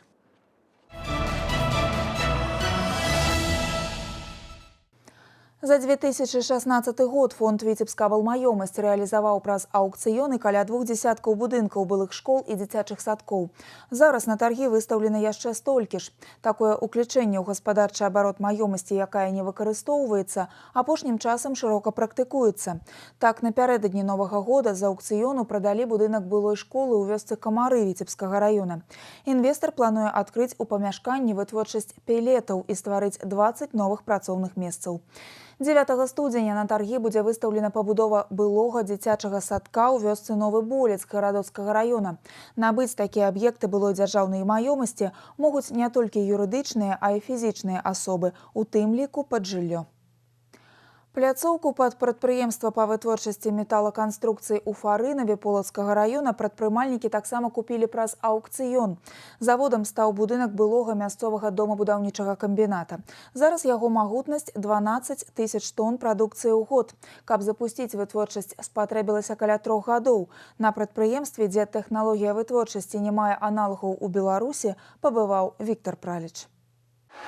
За 2016 год фонд «Віцебска валмаёмасць» рэалізаваў праз аўкцыёны каля 20 будынкаў былых школ і дзіцячых садкоў. Зараз на таргі выстаўлена яшчэ столькі ж. Такое ўключэнне ў гаспадарчы абарот маёмасці, якая не выкарыстоўваецца, апошнім часам шырока практыкуецца. Так, напярэдадні Новага года з аўкцыёну прадалі будынак былой школы ў вёсцы Камары Віцебскага раёна. Інвестар плануе адкрыць у памяшканні вытворчасць пелетаў і стварыць 20 новых працоўных месцаў. 9 студзеня на таргі будзе выстаўлена пабудова былога дзіцячага садка ў вёсцы Новы Болец Гарадоцкага раёна. Набыць такія аб'екты былой дзяржаўнай маёмасці могуць не толькі юрыдычныя, а і фізічныя асобы, у тым ліку пад жыллё. Пляцоўку пад прадпрыемства па вытворчасці металаканструкцый у Фарынаве Полацкага раёна прадпрымальнікі таксама купілі праз аўкцыён. Заводам стаў будынак былога мясцовага домабудаўнічага камбіната. Зараз яго магутнасць 12 тысяч тонн прадукцыі ў год. Каб запусціць вытворчасць, спатрэбілася каля 3 гадоў. На прадпрыемстве, дзе тэхналогія вытворчасці не мае аналагаў у Беларусі, пабываў Віктор Праліч.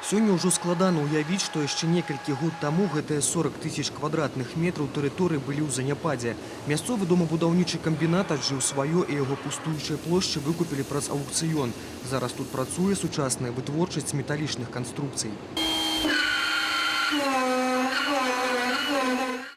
Сёння ўжо складана ўявіць, што яшчэ некалькі год таму гэтыя 40 тысяч квадратных метраў тэрыторыі былі ў заняпадзе. Мясцовы домабудаўнічы камбінат аджыў сваё і яго пустуючыя плошчы выкупілі праз аўкцыён. Зараз тут працуе сучасная вытворчасць металічных канструкцый.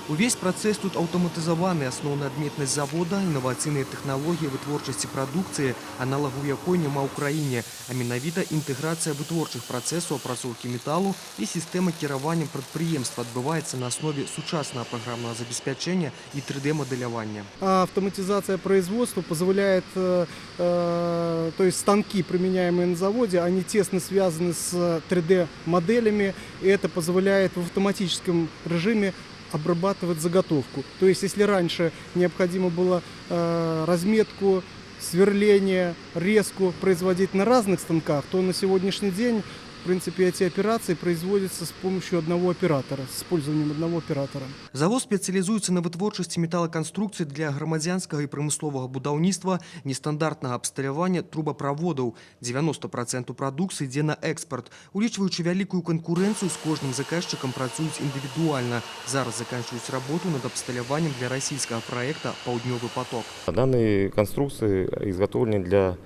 Увесь працэс тут аўтаматызаваны. Асноўная адметнасць завода – інавацыйныя тэхналогіі вытворчасці прадукцыі, аналагу якой няма ў краіне, а менавіта інтэграцыя вытворчых працэсаў апрацоўкі металу і сістэма кіравання прадпрыемства адбываецца на аснове сучаснага праграмнага забеспячэння и 3D-моделирования. Автоматизация производства позволяет, то есть станки, применяемые на заводе, они тесно связаны с 3D-моделями, и это позволяет в автоматическом режиме обрабатывать заготовку. То есть, если раньше необходимо было разметку, сверление, резку производить на разных станках, то на сегодняшний день, в принципе, эти операции производятся с помощью одного оператора, с использованием одного оператора. Завод спецыялізуецца на вытворчасці металаканструкцый для грамадзянскага і прамысловага будаўніцтва, нестандартнага абсталявання трубаправодаў. 90% прадукцыі ідзе на экспорт. Улічваючы вялікую канкурэнцыю, з кожным заказчыкам працуюць індывідуальна. Зараз заканчиваюць работу над абсталяваннем для российского проекта «Паўднёвы поток». Данные конструкции изготовлены для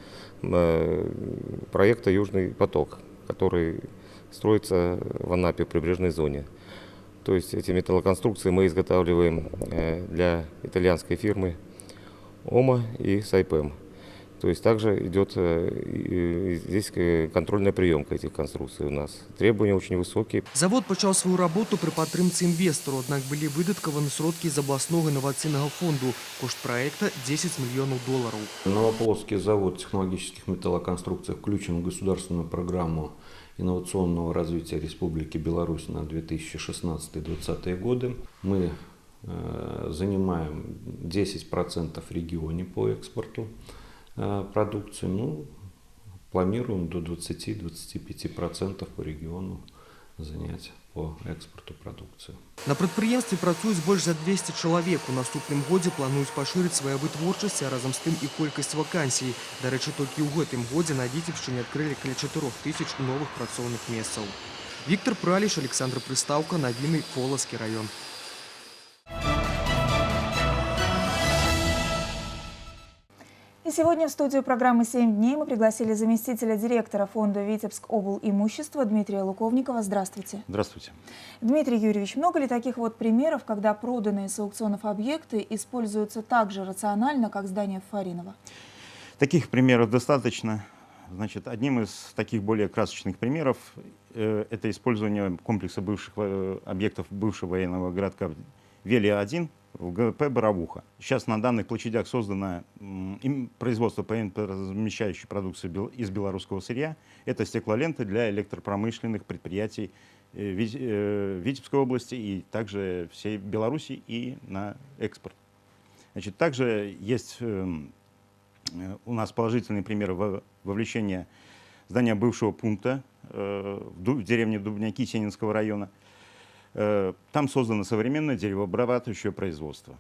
проекта «Южный поток», который строится в Анапе, в прибрежной зоне. То есть эти металлоконструкции мы изготавливаем для итальянской фирмы ОМА и Сайпем. То есть также идет здесь контрольная приемка этих конструкций у нас. Требования очень высокие. Завод пачаў сваю работу пры падтрымцы інвестару, аднак былі выдаткаваны сродкі з абласнога інавацыйнага фонду. Кошт проекта $10 миллионов. Новополоцкий завод технологических металлоконструкций включен в государственную программу инновационного развития Республики Беларусь на 2016-2020 годы. Мы занимаем 10% в регионе по экспорту продукции. Ну, планируем до 20-25% по региону занять по экспорту продукции. На прадпрыемстве працуюць больш за 200 чалавек. У наступным годзе плануюць пашырыць сваю вытворчасць, а разам з тым і колькасць вакансій. Дарэчы, толькі ў гэтым годзе на Віцебшчыне адкрылі каля 4000 новых працоўных месцаў. Віктор Праліш, Александр Прыстаўка, навіны, Полацкі раён. И сегодня в студию программы «7 дней» мы пригласили заместителя директора фонда «Витебск-облимущество» Дмитрия Луковникова. Здравствуйте. Здравствуйте. Дмитрий Юрьевич, много ли таких вот примеров, когда проданные с аукционов объекты используются так же рационально, как здание в Фариново? Таких примеров достаточно. Значит, одним из таких более красочных примеров это использование комплекса бывших объектов бывшего военного городка Велия-1 в ГП Боровуха. Сейчас на данных площадях создано производство по импортозамещающей продукции из белорусского сырья. Это стеклоленты для электропромышленных предприятий Витебской области и также всей Беларуси и на экспорт. Значит, также есть у нас положительный пример вовлечения здания бывшего пункта в деревне Дубняки Сенинского района. Там создано современное деревообрабатывающее производство.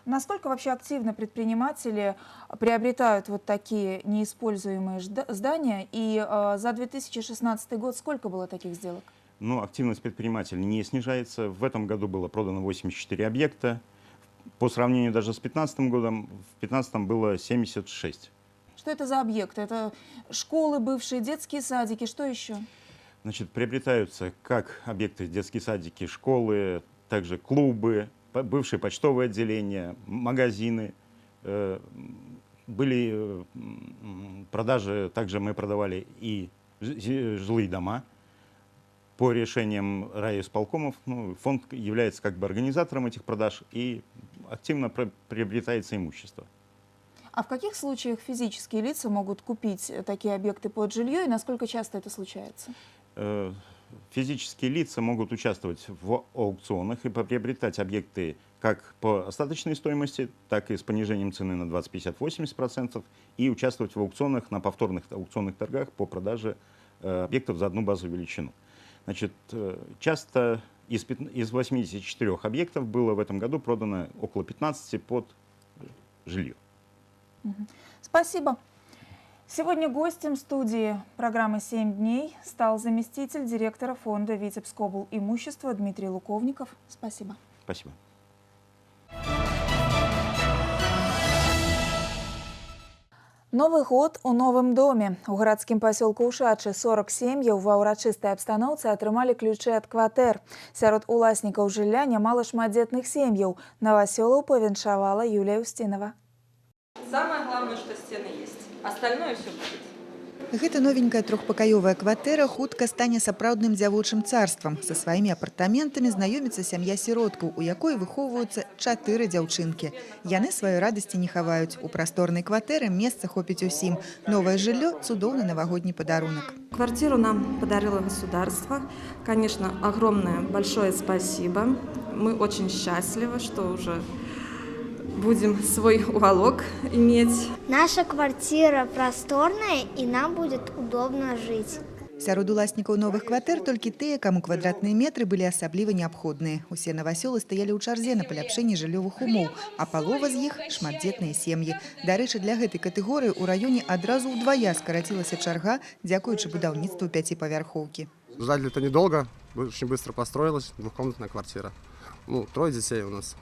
Насколько вообще активно предприниматели приобретают вот такие неиспользуемые здания? И за 2016 год сколько было таких сделок? Ну, активность предпринимателей не снижается. В этом году было продано 84 объекта. По сравнению даже с 2015 годом, в 2015 было 76. Что это за объекты? Это школы бывшие, детские садики, что еще? Значит, приобретаются как объекты детские садики, школы, также клубы, бывшие почтовые отделения, магазины. Были продажи, также мы продавали и жилые дома. По решениям райисполкомов, ну, фонд является как бы организатором этих продаж и активно приобретается имущество. А в каких случаях физические лица могут купить такие объекты под жилье и насколько часто это случается? Физические лица могут участвовать в аукционах и приобретать объекты как по остаточной стоимости, так и с понижением цены на 20, 50, 80% и участвовать в аукционах на повторных аукционных торгах по продаже объектов за одну базовую величину. Значит, часто из 84 объектов было в этом году продано около 15 под жилье. Спасибо. Сегодня гостем студии программы «7 дней» стал заместитель директора фонда «Витебск-облимущество» Дмитрий Луковников. Спасибо. Спасибо. Новый год у новым доме. У гарадскім пасёлку Ушачы 40 сем'яў ва ўрачыстай абстаноўцы атрымалі ключы ад кватэр. Сярод уласнікаў жылля нямала шматдзетных сем'яў. Новасёлаў павіншавала Юлія Устинова. Самое главное, что стены есть. Остальное все будет. Гэта новенькая трохпакаёвая кватэра хутка стане сапраўдным дзявочым царствам. Са сваімі апартаментамі знаёміцца сям'я сіродкаў, у якой выхоўваюцца 4 дзяўчынкі. Яны сваёй радасці не хаваюць. У прасторнай кватэры месца хопіць усім. Новае жыллё – цудоўны навагодні падарунак. Квартиру нам подарило государство. Конечно, огромное, большое спасибо. Мы очень счастливы, что уже будем свой уголок иметь. Наша квартира просторная, и нам будет удобно жить. Сярод уласнікаў новых кватэр толькі тыя, каму квадратныя метры былі асабліва неабходныя. Усе новасёлы стаялі ў чарзе на паляпшэнне жыллёвых умоў, а палова з іх – шматдзетныя сем'і. Дарэчы, для гэтай катэгорыі ў раёне адразу ўдвая скарацілася чарга, дзякуючы будаўніцтву 5-павярхоўкі. Ждать это недолго, очень быстро построилась двухкомнатная квартира. Ну, 3 детей у нас.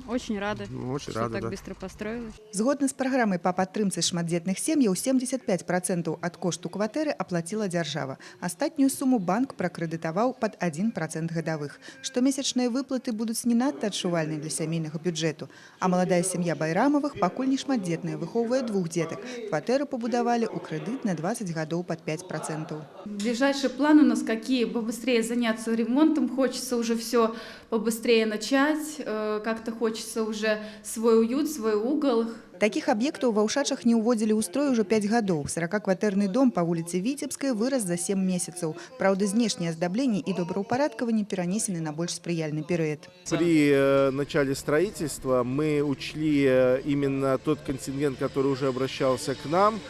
Очень рады, Очень что рады, так да. быстро построилось. Згодна з праграмай па падтрымцы шматдзетных сем'яў, 75% ад кошту кватэры аплаціла дзяржава. Астатнюю суму банк пракрэдытаваў пад 1% гадавых. Штомесячныя выплаты будуць не надта адчувальныя для сямейнага бюджэту. А маладая сям'я Байрамовых пакуль не шматдзетная, выхоўвае 2 дзетак. Кватэру пабудавалі ў крэдыт на 20 гадоў пад 5%. Ближайший план у нас какие? Побыстрее заняться ремонтом, хочется уже все побыстрее начать, как-то хочется уже свой уют, свой угол. Такіх аб'ектаў ва Ўшачах не ўводзілі ў строй ужо 5 гадоў. 40-кватэрны дом па вуліцы Віцебскай вырас за 7 месяцаў. Праўда, знешнія аздабленні і добраўпарадкаванне перанесены на больш спрыяльны перыяд. При начале строительства мы учли именно тот контингент, который уже обращался к нам.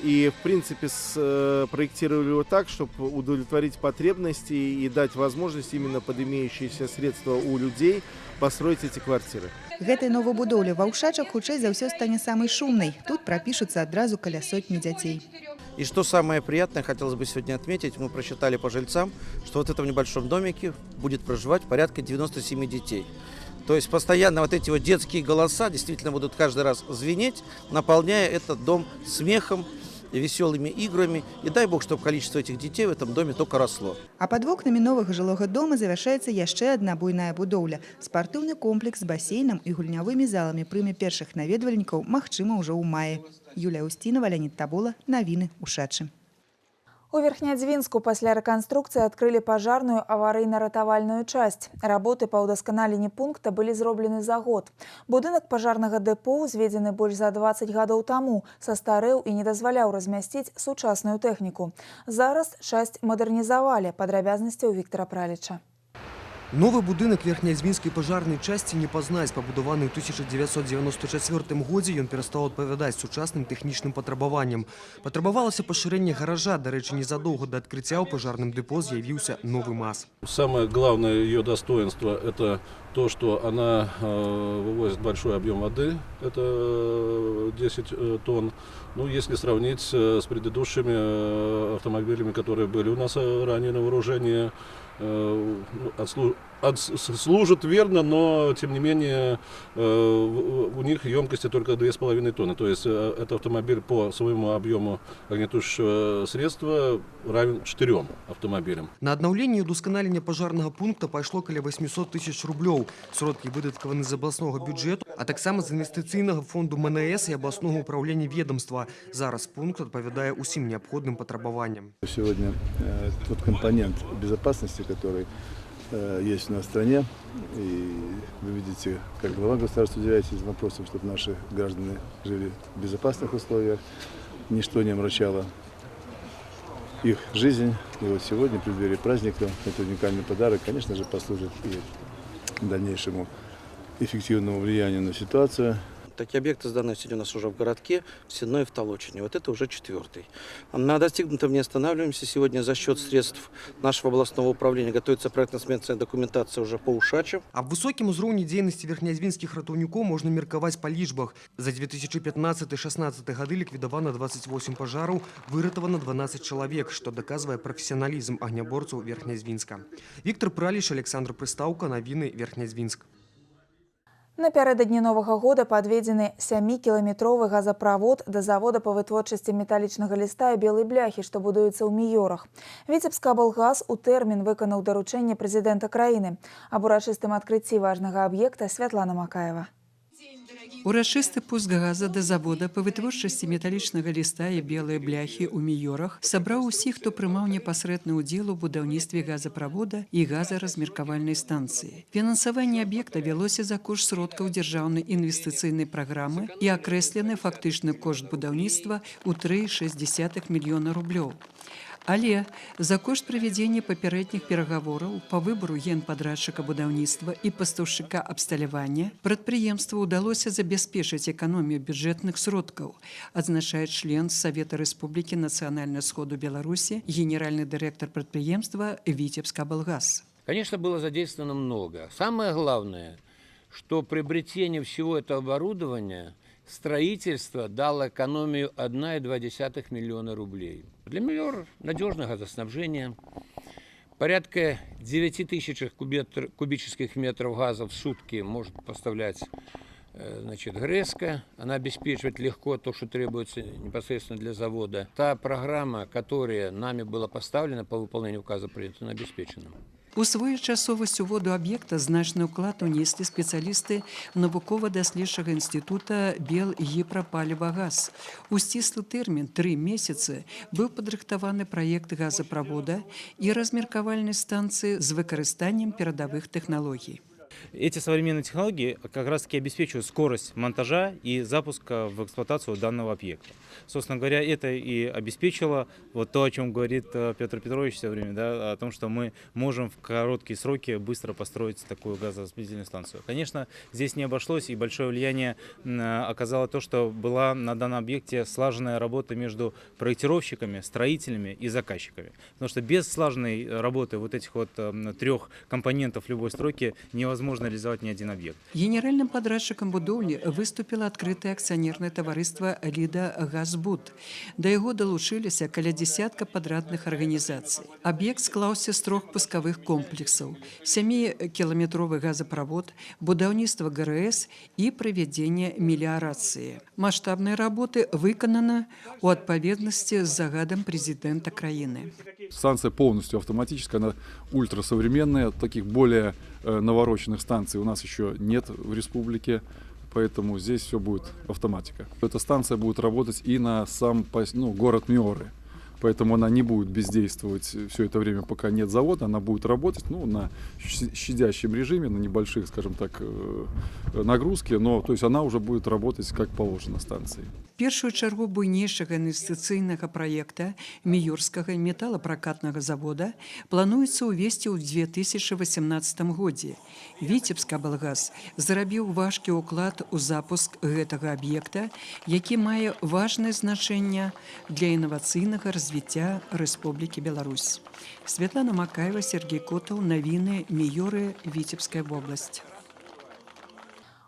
И, в принципе, проектировали его так, чтобы удовлетворить потребности и дать возможность именно под имеющиеся средства у людей построить эти квартиры. Гэтай новабудоўля ва Ўшачах хутчэй за ўсё стане самай шумнай. Тут прапішуцца адразу каля сотні дзяцей. И что самое приятное, хотелось бы сегодня отметить, мы просчитали по жильцам, что вот в этом небольшом домике будет проживать порядка 97 детей. То есть постоянно вот эти вот детские голоса действительно будут каждый раз звенеть, наполняя этот дом смехом, веселыми играми. И дай бог, чтобы количество этих детей в этом доме только росло. А пад вокнамі новага жылога дома завяршаецца яшчэ адна буйная будоўля. Спартыўны комплекс з басейнам і гульнявымі заламі прыме першых наведвальнікаў, магчыма, ўжо ў маі. Юлія Устінова, Леонид Табола, навіны Ушачы. У Верхнядзвінску пасля рэканструкцыі адкрылі пажарную аварыйна-ратавальную часць. Работы па ўдасканаленні пункта былі зроблены за год. Будынак пажарнага дэпо, узведзены больш за 20 гадоў таму, састарэў і не дазваляў размясціць сучасную тэхніку. Зараз часць мадэрнізавалі. Падрабязнасці ў Віктара Праліча. Новый будынак Верхнядзвінскай пажарнай часці не пазнаць. Пабудаваны ў 1994 годзе, ён перастаў адпавядаць сучасным тэхнічным патрабаванням. Патрабавалася пашырэнне гаража. Дарэчы, незадоўга да адкрыцця ў пажарным дэпо з'явіўся новы МАЗ. Самое главное ее достоинство – это то, что она вывозит большой объем воды, это 10 тонн. Ну, если сравнить с предыдущими автомобилями, которые были у нас ранее на вооружении, служат верно, но тем не менее у них емкости только 2,5 тонны. То есть этот автомобиль по своему объему огнетушащего средства равен 4 автомобилям. На аднаўленне і ўдасканаленне пажарнага пункта пайшло каля 800 000 рублёў. Сродкі выдаткаваны з абласнога бюджэту, а таксама з інвестыцыйнага фонду МНС і абласнога ўправлення ведомства. Зараз пункт адпавядае усім неабходным патрабаванням. Сегодня тот компонент безопасности, который есть у нас в стране, и вы видите, как глава государства уделяется этим вопросом, чтобы наши граждане жили в безопасных условиях, ничто не омрачало их жизнь. И вот сегодня, в преддверии праздника, это уникальный подарок, конечно же, послужит и дальнейшему эффективному влиянию на ситуацию. Такие объекты сданы сегодня у нас уже в городке, в Сенной и в Толочине. Вот это уже 4-й. На достигнутом не останавливаемся. Сегодня за счет средств нашего областного управления готовится проектно-сметная документация уже по Ушачам. Аб высокім узроўні дзейнасці верхнядзвінскіх ратаўнікоў можна меркаваць па лічбах. За 2015-16 гады ліквідавана 28 пажараў, выратавана 12 чалавек, што даказвае прафесіяналізм агняборцаў Верхнядзвінска. Віктор Праліш, Александр Прыстаўка, навіны Верхнядзвінск. Напярэдадні Новага года падведзены 7-кіламетровы газаправод да завода па вытворчасці металічнага ліста і белай бляхі, што будуецца ў Міёрах. Віцебскаблгаз у тэрмін выканаў даручэнне прэзідэнта краіны. Аб урачыстым адкрыцці важнага аб'екта Святлана Макаева. Урачысты пуск газа да завода па вытворчасці металічнага ліста і белай бляхі ў Міёрах сабраў усіх, хто прымаў непасрэдны ўдзел у будаўніцтве газаправода і газаразмеркавальнай станцыі. Фінансаванне аб'екта вялося за кошт сродкаў дзяржаўнай інвестыцыйнай праграмы і акрэслены фактычны кошт будаўніцтва ў 3,6 мільёна рублёў. Але за кошт правядзення папярэдніх перагавораў па выбару генпадрадчыка будаўніцтва і пастаўшчыка абсталявання прадпрыемству ўдалося забяспечыць эканомію бюджэтных сродкаў, адзначае член Савета Рэспублікі Нацыянальнага сходу Беларусі, генеральны дырэктар прадпрыемства Витебскоблгаз. Конечно, было задействовано много. Самое главное, что приобретение всего этого оборудования, строительство дало экономию 1,2 миллиона рублей. Для Миёр надежное газоснабжение, Порядка 9000 кубических метров газа в сутки может поставлять ГРЭСКО. Она обеспечивает легко то, что требуется непосредственно для завода. Та программа, которая нами была поставлена по выполнению указа президента, обеспечена. У своечасовасць уводу аб'екта значны ўклад унеслі спецыялісты навукова-даследчага інстытута Белгіпрапалівагаз. У сціслы тэрмін 3 месяцы быў падрыхтаваны праект газаправода і размеркавальнай станцыі з выкарыстаннем перадавых тэхналогій. Эти современные технологии как раз-таки обеспечивают скорость монтажа и запуска в эксплуатацию данного объекта. Собственно говоря, это и обеспечило вот то, о чем говорит Петр Петрович все время, да, о том, что мы можем в короткие сроки быстро построить такую газораспределительную станцию. Конечно, здесь не обошлось, и большое влияние оказало то, что была на данном объекте слаженная работа между проектировщиками, строителями и заказчиками. Потому что без слаженной работы вот этих вот 3 компонентов любой стройки невозможно реализовать ни один объект. Генеральным подрядчиком будовли выступило открытое акционерное товариство «Лида Газбуд». До яго далучыліся каля десятка падрадных арганізацый. Аб'ект склаўся з 3 пускавых комплексаў, 7-кіламетровы газопровод, будаўніцтва ГРС і правядзенне меліярацыі. Маштабныя работы выкананы у адпаведнасці з загадам президента краіны. Станция полностью автоматическая, она ультрасовременная, таких более навороченных станций у нас еще нет в республике, поэтому здесь все будет автоматика. Эта станция будет работать и на сам город Миоры, поэтому она не будет бездействовать все это время, пока нет завода, она будет работать на щадящем режиме, на небольших, скажем так, нагрузке, но то есть она уже будет работать как положено станции. Першую чаргу буйнейшага інвестыцыйнага праекта Міёрскага металапракатнага завода плануецца ўвесці ў 2018 годзе. Віцебскаблгаз зрабіў важкі ўклад у запуск гэтага аб'екта, які мае важнае значэнне для інавацыйнага развіцця Рэспублікі Беларусь. Светлана Макаева, Сергей Котаў, навіны Міёры, Віцебская вобласць.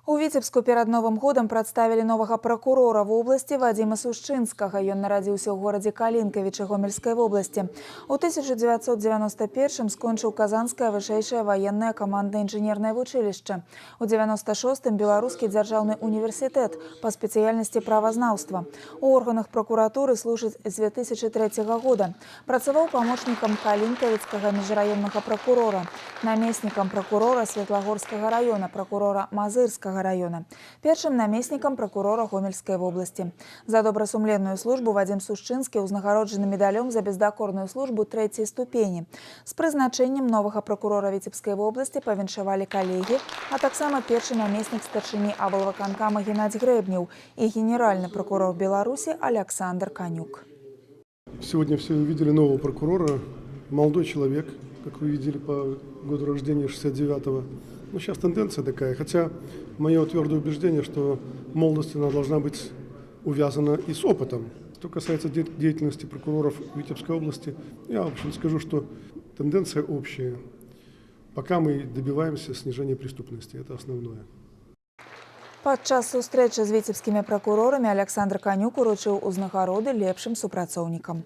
У Віцебску перад Новым годам прадставілі новага пракурора вобласці Вадзіма Сушчынскага. Ён нарадзіўся ў горадзе Калінкавічы Гомельскай вобласці. У 1991 скончыў Казанскае вышэйшае ваеннае камандна-інжынернае вучылішча. У 96-м Беларускі дзяржаўны універсітэт па спецыяльнасці правазнаўства. У органах пракуратуры служыць з 2003 года. Працаваў памочнікам Калінкавіцкага міжраённага пракурора, намеснікам пракурора Светлагорскага раёна, пракурора Мазырскага района, першым намеснікам пракурора Гомельскай вобласці. За добрасумленную службу Вадзім Сушчынскі ўзнагароджаны медалём за бездакорную службу 3-й ступені. З прызначэннем новага пракурора Віцебскай вобласці павіншавалі калегі, а таксама першы намеснік старшыні аблвыканкама Геннадзь Грэбнеў і генеральны прокурор Беларусі Александр Канюк. Сегодня все увидели нового прокурора, молодой человек, как вы видели по году рождения 69-го. Ну, сейчас тенденция такая, хотя мое твердое убеждение, что молодость она должна быть увязана и с опытом. Что касается деятельности прокуроров Витебской области, я, в общем, скажу, что тенденция общая. Пока мы добиваемся снижения преступности, это основное. Падчас сустрэчы з віцебскімі пракурорамі Александр Канюк уручыў узнагароды лепшым супрацоўнікам.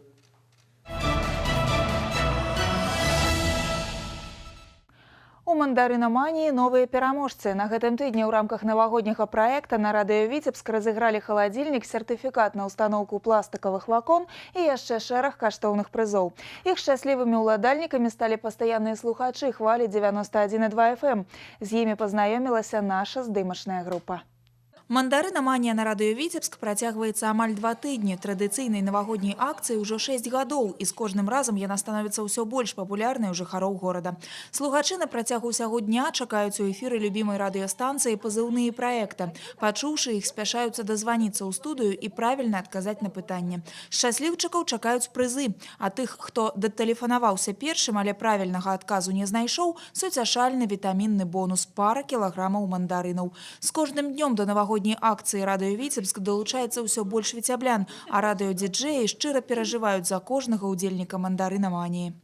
У мандарынаманіі новыя пераможцы. На гэтым тыдні ў рамках навагодняга праекта на радыё Віцебск разыгралі халадзільнік, сертыфікат на ўстаноўку пластыкавых вакон і яшчэ шэраг каштоўных прызоў. Іх шчаслівымі ўладальнікамі сталі пастаянныя слухачы хвалі 91,2 FM. З імі пазнаёмілася наша здымачная група. Мандарынаманія на радыё Віцебск працягваецца амаль 2 тыдні. Традыцыйнай навагодняй акцыі ўжо 6 гадоў, і з кожным разам яна становіцца ўсё больш папулярнай у жыхароў горада. Слухачы на працягу ўсяго дня чакаюць у эфіры любімай радыёстанцыі пазыўныя праекта. Пачуўшы іх, спяшаюцца дазваніцца ў студыю і правільна адказаць на пытанне. Шчасліўчыкаў чакаюць прызы, а тых, хто датэлефанаваўся першым, але правільнага адказу не знайшоў, суцяшальны вітамінны бонус – пара кілаграмаў мандарынаў. З кожным днём да навагодняй акции радыё Віцебск долучаецца ўсё больш віцяблян, а радыё-диджеі шчыра пераживаюць за кожнага удзельніка мандарынаманіі.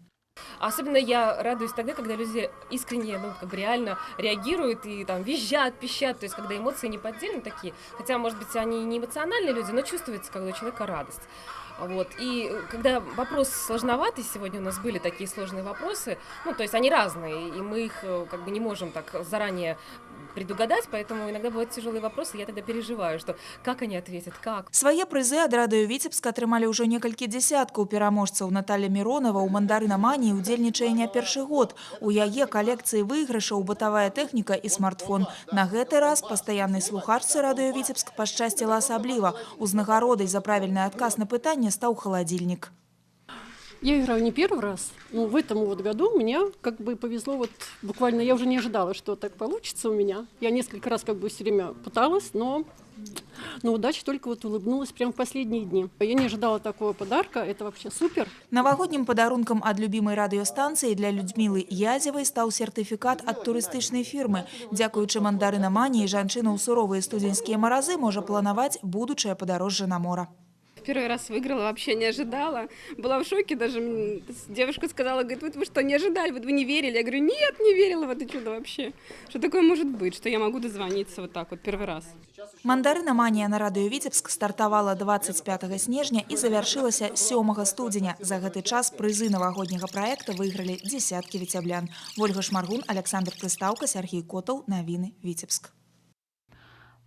Особенно я радуюсь тогда, когда люди искренне, реально реагируют и там визжат, пищат, то есть когда эмоции не поддельные такие, хотя, может быть, они не эмоциональные люди, но чувствуется, когда у человека радость. Вот. И когда вопрос сложноватый, сегодня у нас были такие сложные вопросы, ну, то есть они разные, и мы их как бы не можем так заранее предугадать, поэтому иногда бывают тяжелые вопросы, я тогда переживаю, что как они ответят, как. Свае прызы ад радыё Віцебска атрымалі ўжо некалькі дзясяткаў пераможцаў. Наталья Миронова ў мандарынаманіі ўдзельнічае не першы год. У яе калекцыі выйгрышаў бытавая тэхніка і смартфон. На гэты раз пастаяннай слухачцы радыё Віцебск пашчасціла асабліва. Узнагародай за правільны адказ на пытанне стаў халадзільнік. Я играю не первый раз, но в этом вот году меня как бы повезло, вот буквально я уже не ожидала, что так получится у меня. Я несколько раз как бы все время пыталась, но удача только вот улыбнулась прямо в последние дни. Я не ожидала такого подарка, это вообще супер. Навагоднім падарункам ад любімай радыёстанцыі для Людмілы Язевай стаў сертыфікат ад турыстычнай фірмы. Дзякуючы мандарынаманіі жанчына ў суровыя студзеньскія маразы можа планаваць будучае падарожжа на мора. Первый раз выиграла, вообще не ожидала. Была в шоке даже. Девушка сказала, говорит, вот вы что, не ожидали, вот вы не верили? Я говорю, нет, не верила в это чудо вообще. Что такое может быть, что я могу дозвониться вот так вот первый раз. Мандарынаманія на радыё Віцебск стартавала 25 снежня і завяршылася 7 студзеня. За гэты час прызы навагодняга праекта выйгралі дзесяткі віцяблян. Вольга Шмаргун, Александр Прыстаўка, Сергей Котаў. Навіны Віцебск.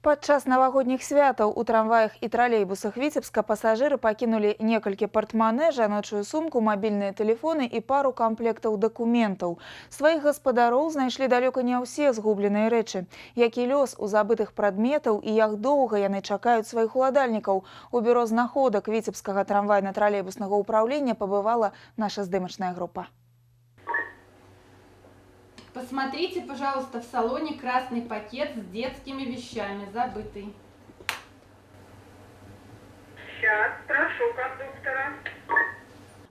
Падчас навагодніх святаў у трамваях і тралейбусах Віцебска пасажыры пакінулі некалькі партмане, жаночую сумку, мабільныя тэлефоны і пару камплектаў дакументаў. Сваіх гаспадароў знайшлі далёка не ўсе згубленыя рэчы. Які лёс у забытых прадметаў і як доўга яны чакаюць сваіх уладальнікаў. У бюро знаходак Віцебскага трамвайна-тралейбуснага ўпраўлення пабывала наша здымачная група. Посмотрите, пожалуйста, в салоне красный пакет с детскими вещами, забытый. Сейчас, прошу кондуктора.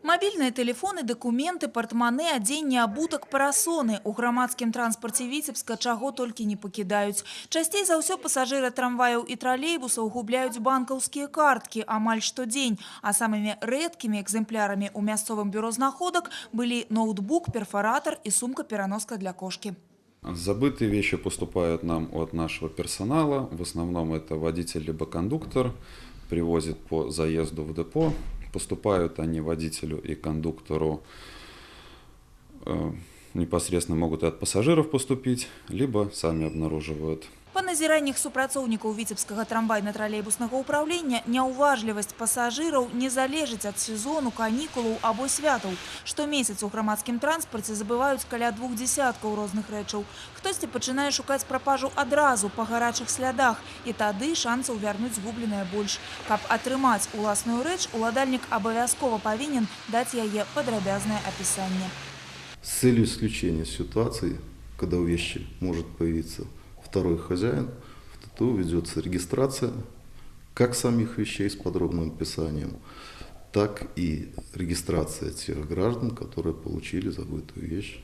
Мабільныя тэлефоны, дакументы, партмане, адзенне, абутак, парасоны. У грамадскім транспарце Віцебска чаго толькі не пакідаюць. Часцей за ўсё пасажыры трамваяў і тралейбусаў губляюць банкаўскія карткі амаль штодзень. А самымі рэдкімі экземплярамі ў мясцовым бюро знаходак былі ноутбук, перфоратор і сумка-пераноска для кошки. Забытые вещи поступают нам от нашего персонала. В основном это водитель либо кондуктор, привозит по заезду в депо. Поступают они водителю и кондуктору, непосредственно могут и от пассажиров поступить, либо сами обнаруживают. Па назіраннях супрацоўнікаў Віцебскага трамвайна-тралейбуснага ўпраўлення няўважлівасць пасажыраў не залежыць ад сезону, канікулаў або святаў. Штомесяц у грамадскім транспарце забываюць каля 2 дзесяткаў розных рэчаў. Хтосьці пачынае шукаць прапажу адразу па гарачых слядах, і тады шансаў вярнуць згубленае больш. Каб атрымаць уласную рэч, уладальнік абавязкова павінен даць яе падрабязнае апісанне. С целью исключения ситуации, когда у вещи может появиться второй хозяин, в ТТУ ведется регистрация как самих вещей с подробным описанием, так и регистрация тех граждан, которые получили забытую вещь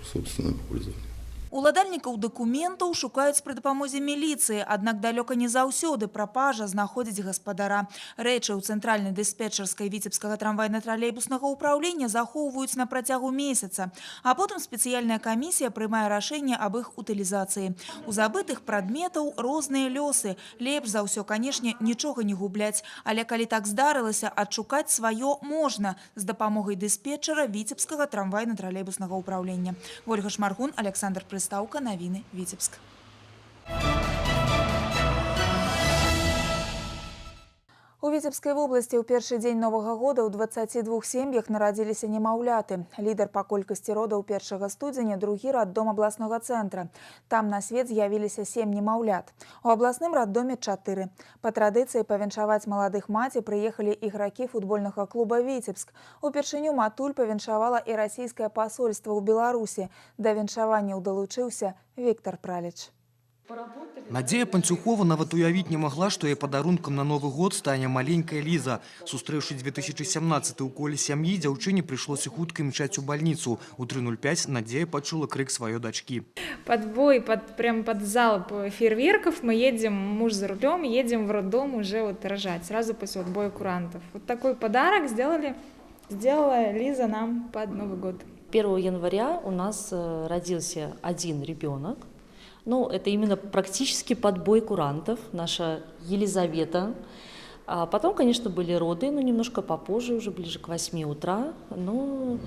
в собственное пользование. Уладальнікаў дакументаў шукаюць пры дапамозе міліцыі, аднак далёка не заўсёды прапажа знаходзіць гаспадара. Рэчы ў цэнтральнай дыспетчарскай Віцебскага трамвайна-тралейбуснага ўпраўлення захоўваюць на працягу месяца, а потым спецыяльная камісія прымае рашэнне аб іх утылізацыі. У забытых прадметаў розныя лёсы. Лепш за ўсё, канешне, нічога не губляць, але калі так здарылася, адшукаць сваё можна з дапамогай дыспетчара Віцебскага трамвайна-тралейбуснага ўпраўлення. Вольга Шмаргун, Александр Прыстаўка, Навіны Віцебск. У Віцебскай вобласці ў першы дзень Новага года ў 22 сем'ях нарадзіліся немаўляты. Лідар па колькасці родаў 1 студзеня другі раддом абласнога цэнтра. Там на свет з'явіліся 7 немаўлят. У абласным раддоме 4. Па традыцыі павіншаваць маладых маці прыехалі ігракі футбольнага клуба «Віцебск». Упершыню матуль павіншавала і расійскае пасольства ў Беларусі. Да віншаванняў далучыўся Віктор Праліч. Надзея Панцюхова нават уявіць не магла, што яе падарункам на Новы год стане маленькая Ліза. Сустрэўшы 2017 у коле сям'і, дзяўчыне прыйшлося хутка імчаць у бальніцу. У 3:05 Надзея пачула крык сваёй дачкі. Под бой, прям под залп фейерверков мы едем, муж за рулем, едем в роддом уже вот рожать, сразу после отбоя курантов. Вот такой подарок сделала Лиза нам под Новый год. 1 января у нас родился один ребенок. Ну, это именно практически подбой курантов. Наша Елизавета А потом, конечно, были роды, но немножко попозже, уже ближе к 8 утра. Но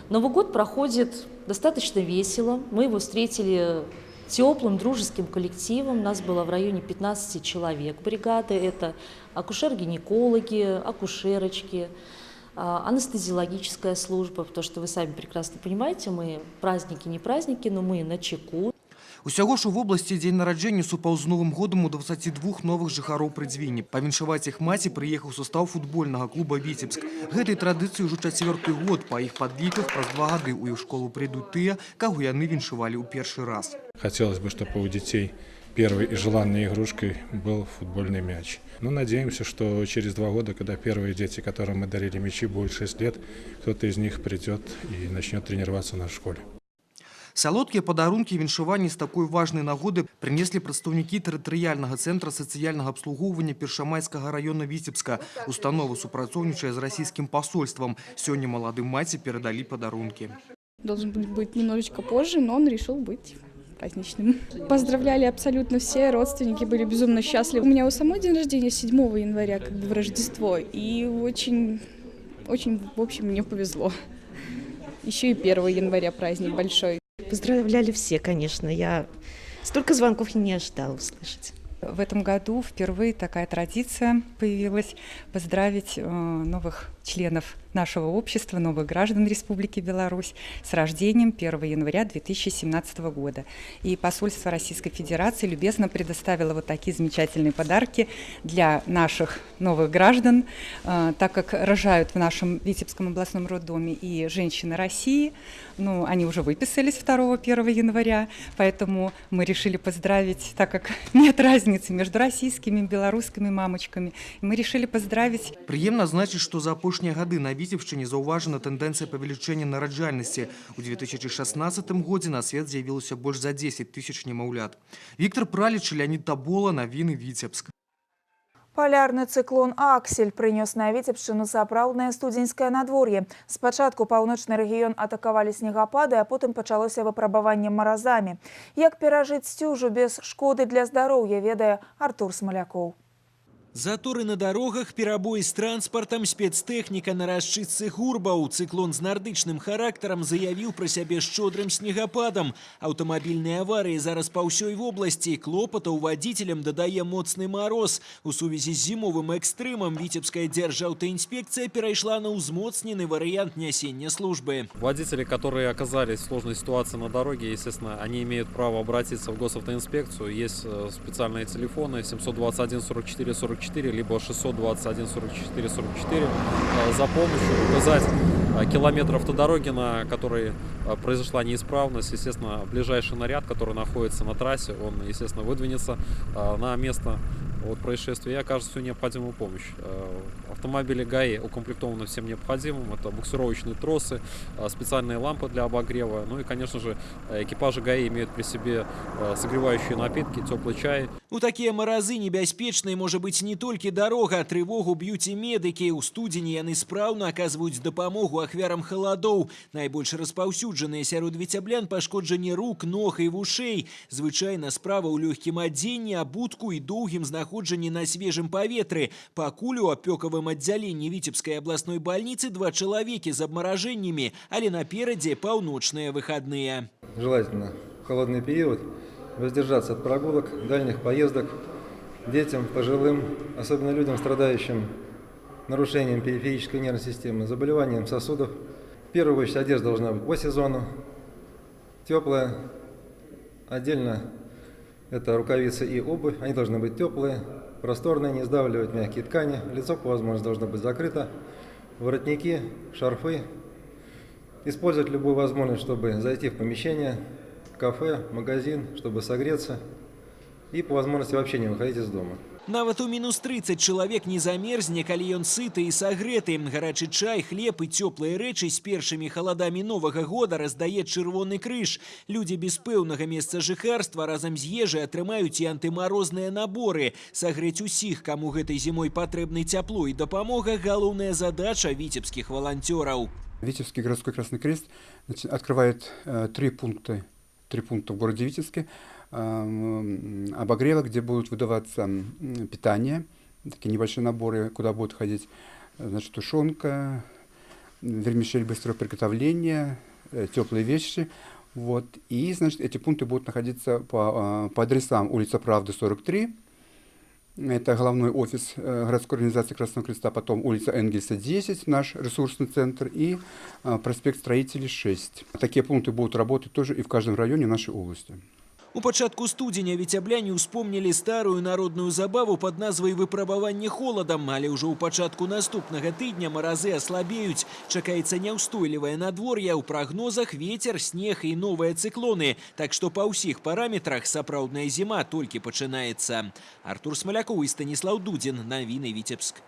Новый год проходит достаточно весело. Мы его встретили теплым, дружеским коллективом. Нас было в районе 15 человек бригады. Это акушер-гинекологи, акушерочки, анестезиологическая служба, потому что вы сами прекрасно понимаете, мы праздники, не праздники, но мы на чеку. Усяго ж у вобласці дзень нараджэння супаў з Новым годам у 22 новых жыхароў прыдзвінні. Павіншаваць іх маці прыехаў состав футбольнага клуба «Витебск». Гэтай традыцыі ўжо 4-й год. Па іх падліках праз 2 гады ў іх школу прыйдуць тыя, каго яны віншавалі ў першы раз. Хотелось бы, чтобы у детей первой и желанной игрушкой был футбольный мяч. Но надеемся, что через 2 года, когда первые дети, которым мы дарили мячи, будет 6 лет, кто-то из них придет и начнет тренироваться у нас в школе. Салодкія падарункі і віншаванні з такой важнай нагоды прынеслі прадстаўнікі тэрытарыяльнага цэнтра сацыяльнага абслугоўвання Першамайскага района Витебска. Установа супрацоўнічае з расійскім посольством. Сёння маладым маці перадалі падарункі. Должен быть немножечко позже, но он решил быть праздничным. Поздравляли абсолютно все, родственники были безумно счастливы. У меня у самой день рождения 7 января, как бы в Рождество, и очень, в общем, мне повезло. Еще и 1 января праздник большой. Поздравляли все, конечно. Я столько звонков не ожидала услышать. В этом году впервые такая традиция появилась поздравить новых членов нашего общества, новых граждан Республики Беларусь с рождением 1 января 2017 года. И посольство Российской Федерации любезно предоставило вот такие замечательные подарки для наших новых граждан, так как рожают в нашем Витебском областном роддоме и женщины России. Ну, они уже выписались 2-1 января, поэтому мы решили поздравить, так как нет разницы между российскими и белорусскими мамочками, мы решили поздравить. Прыемна значыць, што за апошнія гады на Витебшчыне заўважана тэндэнцыя павелічэння нараджальнасці. У 2016 годзе на свет з'явілася больш за 10 тысяч немаўлят. Віктор Праліч, Леонид Табола, навіны Витебск. Полярны цыклон «Аксель» прынёс на Віцебшчыну сапраўднае студзеньскае надвор'е. Спачатку паўночны рэгіён атакавалі снегапады, а потым пачалося выпрабаванне маразамі. Як перажыць сцюжу без шкоды для здароўя, ведае Артур Смалякоў. Заторы на дорогах, перабои с транспортом, спецтехника на расчистцы гурбаў. Циклон с нардычным характером заявил про себя шчодрым снегопадом. Автомобильные аварии зараз по всей области. Клопотаў водителям додае моцны мороз. У сувязі с зимовым экстремом Витебская держаўтоинспекция перешла на узмоцненный вариант несения службы. Водители, которые оказались в сложной ситуации на дороге, естественно, они имеют право обратиться в госавтоинспекцию. Есть специальные телефоны 721 44 44, либо 621 44 44 за помощью указать километр автодороги, на которой произошла неисправность. Естественно, ближайший наряд, который находится на трассе, он, естественно, выдвинется на место происшествия и окажет всю необходимую помощь. Автомобили ГАИ укомплектованы всем необходимым. Это буксировочные тросы, специальные лампы для обогрева. Ну и, конечно же, экипажи ГАИ имеют при себе согревающие напитки, теплый чай. У такія маразы небяспечнай можа быць не толькі дарога, трывогу б'юць і медыкі. У студзені яны спраўна аказваюць дапамогу ахвярам халадоў. Найбольш распаўсюджаныя сярод віцяблян пашкоджанні рук, ног і вушэй. Звычайна справа ў лёгкім адзенні, абутку і доўгім знаходжанні на свежым паветры. Пакуль у апёкавым аддзяленні Витебской областной больницы 2 чалавекі з абмаражэннямі, але наперадзе паўночныя выходные. Желательно в холодный период воздержаться от прогулок, дальних поездок детям, пожилым, особенно людям, страдающим нарушением периферической нервной системы, заболеванием сосудов. В первую очередь одежда должна быть по сезону, теплая, отдельно это рукавицы и обувь, они должны быть теплые, просторные, не сдавливать мягкие ткани, лицо по возможности должно быть закрыто, воротники, шарфы. Использовать любую возможность, чтобы зайти в помещение, кафе, магазин, чтобы согреться и по возможности вообще не выходить из дома. Нават у минус 30 чалавек не замерзне, калі ён сыты і сагрэты. Гарачы чай, хлеб і цёплыя рэчы з першымі халадамі Новага года раздае Чырвоны крыж. Людзі без пэўнага месца жыхарства разам з ежай атрымаюць і антымарозныя наборы. Сагрэць усіх, каму гэтай зімой патрэбны цяпло і дапамога, галоўная задача віцебскіх валанцёраў. Витебский городской Красный Крест открывает 3 пункта в городе Витебске обогрева, где будут выдаваться питание, такие небольшие наборы, куда будут ходить, значит, тушенка, вермишель быстрого приготовления, теплые вещи. Вот. И, значит, эти пункты будут находиться по адресам: улица Правды, 43. Это головной офис городской организации Красного Креста. Потом улица Энгельса, 10, наш ресурсный центр. И проспект Строителей, 6. Такие пункты будут работать тоже и в каждом районе нашей области. У пачатку студзеня віцябляне ўспомнілі старую народную забаву под назвай «Выпрабаванне холадам», але ўжо ў пачатку наступнага тыдня маразы аслабеюць. Чакаецца няўстойлівае надвор'е, у прагнозах ветер, снег і новыя цыклоны. Так што па ўсіх параметрах сапраўдная зіма толькі пачынаецца. Артур Смалякоў і Станіслаў Дудзін. Навіны Віцебск.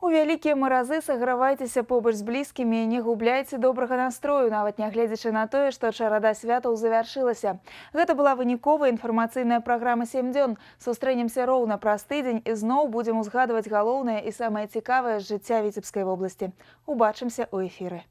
У вялікія маразы сагравайцеся побач з блізкімі і не губляйце добрага настрою, нават нягледзячы на тое, што чарада святаў завяршылася. Гэта была выніковая інфармацыйная праграма «7 дзён». Сустрэнемся роўна праз тыдзень і зноў будзем узгадваць галоўнае і самае цікавае з жыцця Віцебскай вобласці. Убачымся ў эфіры.